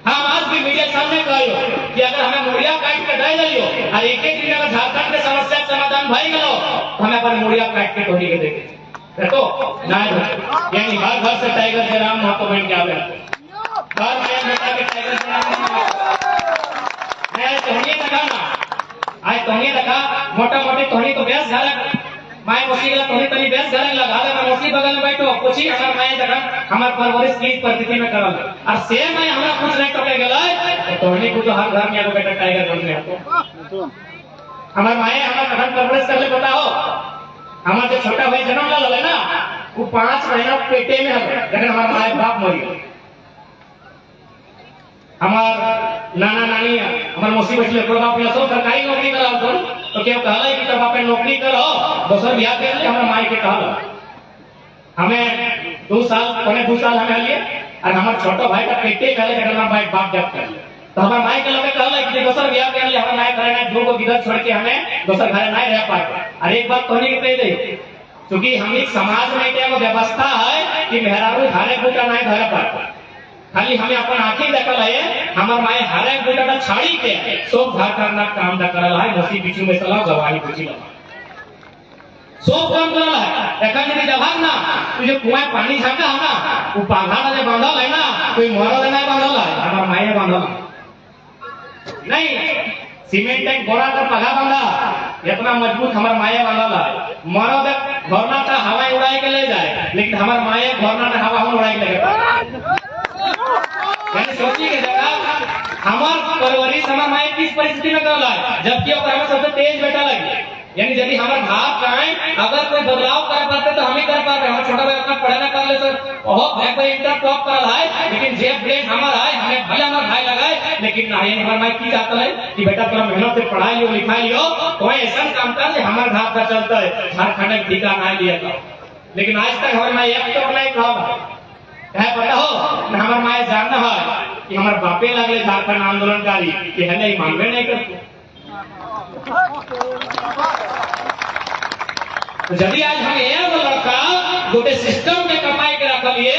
हम आज भी मीडिया सामने कहो कि अगर हमें मुड़िया काट के दे दियो और एक दिन अगर झारखंड के समस्या के समाधान भाई गलो तो हमें पर मुड़िया काट के टोली के देंगे तो यानी हर घर से टाइगर जयराम महातो बन के आवे, हर नया बेटा के टाइगर जयराम तोहनी दिखाना आए, तोहनी दिखा मोटा मोटी तोहनी तो बेस घर माए मौसी गला तोहनी तनी बेस घर लगा दे, मौसी बगल में बैठो पूछी हमार माए दिखा हमार परवरिश की परिस्थिति में करल और सेम है हमरा कुछ नहीं टके गला तो तोहनी को तो हर घर में एगो बेटा टाइगर बन गया। हमार माए हमार घर परवरिश कर ले बताओ, हमारे जो छोटा भाई जन्म ला ना वो 5 महीना पेटे में है, लेकिन हमारा माए बाप मर गया। हमार नाना नानी हमारे मौसी बैठे बाप सब सरकारी नौकरी करा तो क्या कहला कि जब आप नौकरी करो दोसर बिहार के लिए हमारा माई के कहला हमें 2 साल हमें लिए और हमारे छोटा भाई का पेटे कहले भाई बाप जब कर तो हमारे माई के लोग कहला कि दोसर बियाह के लिए हमारे माई करे ना दो को गिदर छोड़ के हमें दोसर घर नहीं रह पाए। अरे एक बात कहने की कह दे, क्योंकि हम एक समाज में एक व्यवस्था है कि मेहरारू हारे बूटा नहीं धरे पाता, खाली हमें अपन आंखें देखल है हमार माए हारे बूटा छाड़ी के सब घर करना काम दा करल है। नसी बीचू में सलाह गवाही पूछी ला सब काम करल है। एखन यदि जवाब ना तुझे कुआं पानी झाका है ना वो पाघा में बांधल है ना कोई मरद नहीं बांधल है, हमार माए बांधल नहीं। सीमेंट एक बोरा का पगा बांधा इतना मजबूत हमार माए बांधल है। मरद घरना का हवा उड़ाए के ले जाए, लेकिन हमार माए घरना का हवा हम उड़ाए के ले जाए। यानी सोची के जगह हमार परवरिश हमार माए किस परिस्थिति में करला है, जबकि ओकरा में सबसे तेज बेटा लगी। यानी यदि हमारे भाग चाहे अगर कोई बदलाव कर पाते तो हम ही कर पाते। हमारे छोटा भाई अपना पढ़ाना कर ले सर बहुत भाई भाई इंटर टॉप कर रहा है, लेकिन जे ब्रेन हमारा है हमें भले हमारा भाई लगाए, लेकिन ना ये हमारा भाई की जाता है कि बेटा थोड़ा मेहनत से पढ़ाई लियो लिखाई लियो तो ऐसा काम कर से हमारे भाग का चलता है। झारखंड में टीका ना लिया था, लेकिन आज तक हमारे माई एक तो नहीं कहा है। पता हो हमारे माए जानना है कि हमारे बापे लगले झारखंड आंदोलनकारी कि है नहीं मानवे नहीं करते। तो यदि आज हम एगो लड़का गोटे सिस्टम के कमाई के रख लिए,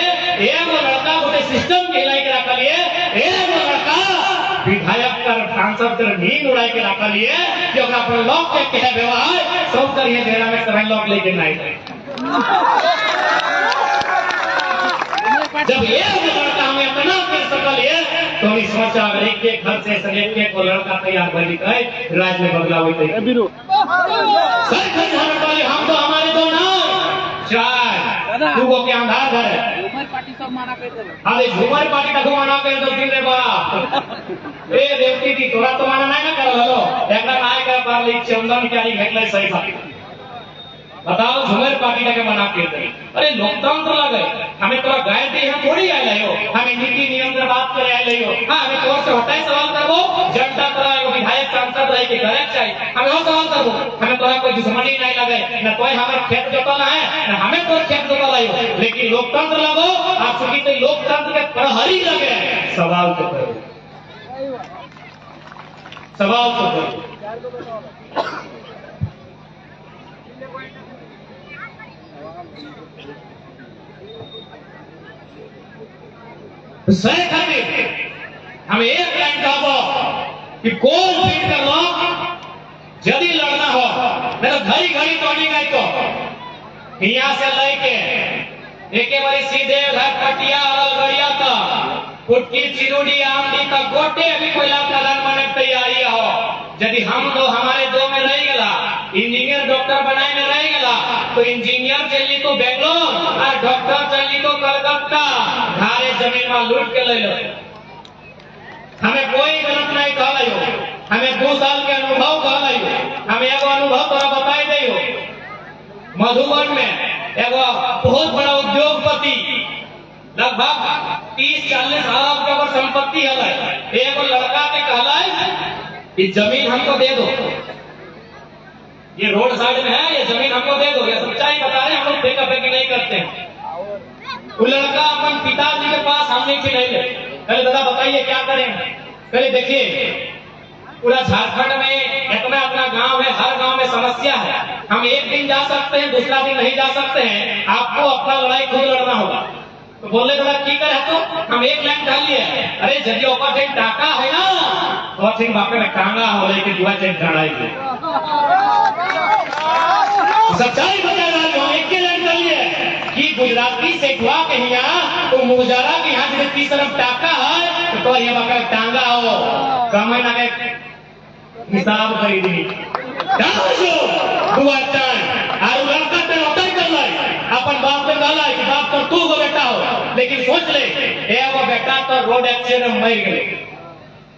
एगो लड़का गोटे सिस्टम के हिलाई के रख लिए, एगो लड़का विधायक कर सांसद कर नींद उड़ाई के रख लिए कि ओकरा पर लोग के कहे व्यवहार सब करिए घेरा में सभी लोग लेके नहीं गए। जब ये लड़का हमें अपना कर सकलिए तो हम सोचा अगर एक घर से सलेट के को लड़का तैयार बनी है राज में बदलाव होते हम तो हमारे दो ना चार तू को क्या अंधार घर है झूमर पार्टी सब माना कर दे। अरे झूमर पार्टी का माना कर दो दिन रे बाप ए देवती की तोरा तो माना नहीं ना कर लो एकरा नाय कर पार ली चंदन क्या ही भेटले सही था। बताओ झूमर पार्टी का मना कर दे। अरे लोकतंत्र लगे हमें तोरा गायब दे हम थोड़ी आए लियो, हमें नीति नियम के बात करे आए लियो। हां हमें तोर से हटाई सवाल करबो जनता तोरा एगो विधायक सांसद रह के करे चाहिए हमें और सवाल करबो। हमें तोरा कोई दुश्मनी नहीं लगे ना कोई हमारे खेत जोतल है ना हमें तोर खेत जोतल है, लेकिन लोकतंत्र लगो आप चूंकि तो लोकतंत्र के प्रहरी लगे सवाल तो करो, सवाल तो करो। सही खातिर हम एक लाइन कहबो कि कौन फिट कर लो यदि लड़ना हो नहीं तो घड़ी घड़ी तोड़ी गई तो यहाँ से लेके एक बारी सीधे घर पटिया अलगड़िया तक कुटकी चिरुड़ी आमदी तक गोटे अभी कोई प्रधान बनने की तैयारी हो। यदि हम दो हमारे दो में रह गला इंजीनियर डॉक्टर बनाए में रह गला तो इंजीनियर चली तो बेंगलोर और डॉक्टर चली तो कलकत्ता घारे जमीन में लूट के ले लो। हमें कोई गलत नहीं कह रही हो, हमें 2 साल के अनुभव कह रही हो। हमें एगो अनुभव तोरा बताई दे हो मधुबन में एगो बहुत बड़ा उद्योगपति लगभग 30-40 अरब के संपत्ति है। एगो लड़का के कहला कि जमीन हमको दे दो, ये रोड साइड में है ये जमीन हमको दे दो। ये सच्चाई बता रहे हैं, हम लोग फेंका फेंकी नहीं करते हैं। वो लड़का अपन पिताजी के पास हम नहीं ले पहले दादा बताइए क्या करें। पहले देखिए पूरा झारखंड में इतना अपना गांव है, हर गांव में समस्या है। हम एक दिन जा सकते हैं दूसरा दिन नहीं जा सकते हैं, आपको अपना लड़ाई खुद लड़ना होगा। तो बोले दादा की करे तो हम एक लाइन डाल लिए अरे यदि ऊपर से टाका है ना तो सिंह बापे में टांगा हो लेकिन दुआ चेक चढ़ाई सच्चाई बता रहा हूँ। एक लाइन डाल लिए कि गुजराती से दुआ के यहाँ तो मुजारा के यहाँ जैसे 30 अरब टाका है तो ये बापे टांगा हो कम ना के हिसाब करी दी दुआ चाय और लड़का पे होता ही कर लाई अपन बाप पे डाला कि बाप तो तू को बेटा हो, लेकिन सोच ले ए वो बेटा तो रोड एक्सीडेंट में मर गए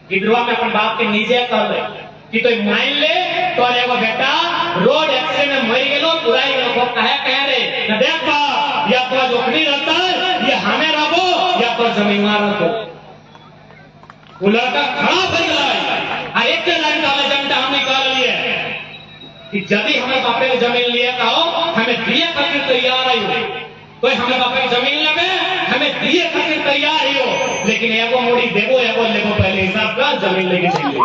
गिद्रवा में अपन बाप के नीचे कर ले कि तो मान ले तो एगो बेटा रोड एक्सीडेंट में मर गेलो पुराई गेलो वो कहे रे न देख बा या तो जोखमी रहता है ये हमें रहो या तो जमीनदार रहो। वो लड़का खड़ा हो गया और एक लाइन डाले जनता हम निकाल लिए कि यदि हमें बापे ने जमीन लिया कहो हमें दिए खातिर तैयार आई तो हमें बापे की जमीन लगे हमें दिए खातिर तैयार ही हो, लेकिन एगो मोड़ी देवो एगो लेगो, पहले हिसाब का जमीन लेके चाहिए।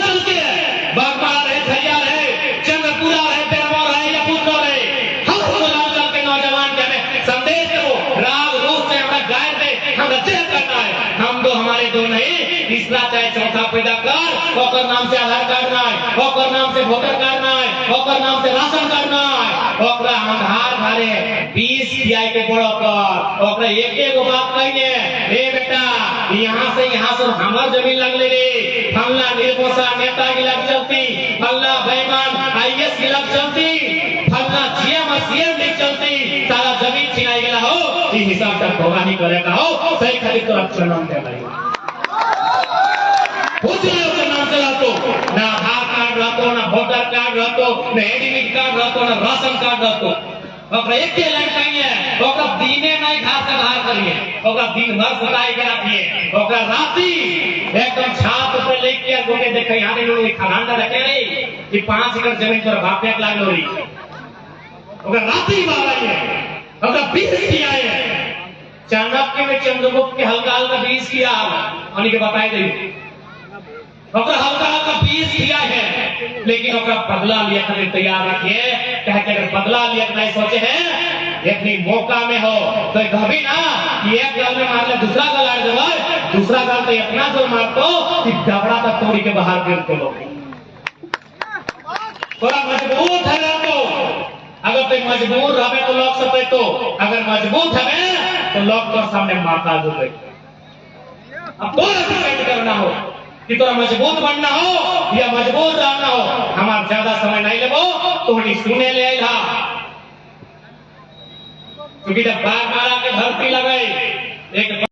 चल के बागमार है, झरिया है, चंद्रपुरा है, बेरमौर है या पुष्कर है, हम चल के नौजवान के हमें संदेश दो, राग रूप से हमें गाय दे, हमें चेक करना है। हम दो हमारे दो नहीं, तीसरा चाहे चौथा पैदा कर, ओकर नाम से आधार कार्ड ना है, ओकर नाम से वोटर कार्ड ना है, ओकर नाम से राशन कार्ड ना है, ओकरा आधार भरे 20 पीआई के बड़ो कर, ओकरा एक बात कहिए, ए बेटा यहाँ से हमार जमीन लग ले रे, फलना निर्मोसा नेता की लग चलती, फलना बेईमान आईएएस की लग चलती, फलना जीएम सीएम की चलती, सारा जमीन छिनाई गया हो, ये हिसाब तक होगा नहीं करेगा हो, सही खरीद तो अच्छा नाम दे भाई। नाम से रहतो ना आधार कार्ड रहतो, ना वोटर कार्ड रहतो, ना एडमिट कार्ड रहतो, ना राशन कार्ड रहतो, ओकरा एक लाइन कहिए, ओकरा दिने नहीं घास का आधार करिए, ओकरा दिन भर सुताई के रखिए, ओकरा राती एकदम छाप पे लेके गोटे देखे यहाँ नहीं खदान रखे रे कि 5 एकड़ जमीन पर बाप एक लाख लोरी, ओकरा राती माराइए, ओकरा 20 किया है, चाणक्य में चंद्रगुप्त के हल्का हल्का 20 किया, उन्हीं के बताई दी, ओकरा हल्का हल्का 20 किया है, लेकिन ओकरा बदला लिया खातिर तैयार रखिए, कहते अगर बदला लिया नहीं सोचे हैं, इतनी मौका में हो तो कभी ना कि एक गाल में मार ले दूसरा गाल आड़ जाए, दूसरा गाल तो इतना जोर मारतो कि डबरा तक तोड़ी के बाहर गिर के लोग थोड़ा मजबूत है ना, तो अगर तुम मजबूर रहे तो लोग सकते, तो अगर मजबूत है तो लोग तो सामने मारता जो अब तो डिपेंड करना हो कि तोरा मजबूत बनना हो या मजबूत रहना हो, हमारा ज्यादा समय नहीं लेबो, तो सुने ले आइला, क्योंकि जब बाग मारा के धरती लगे एक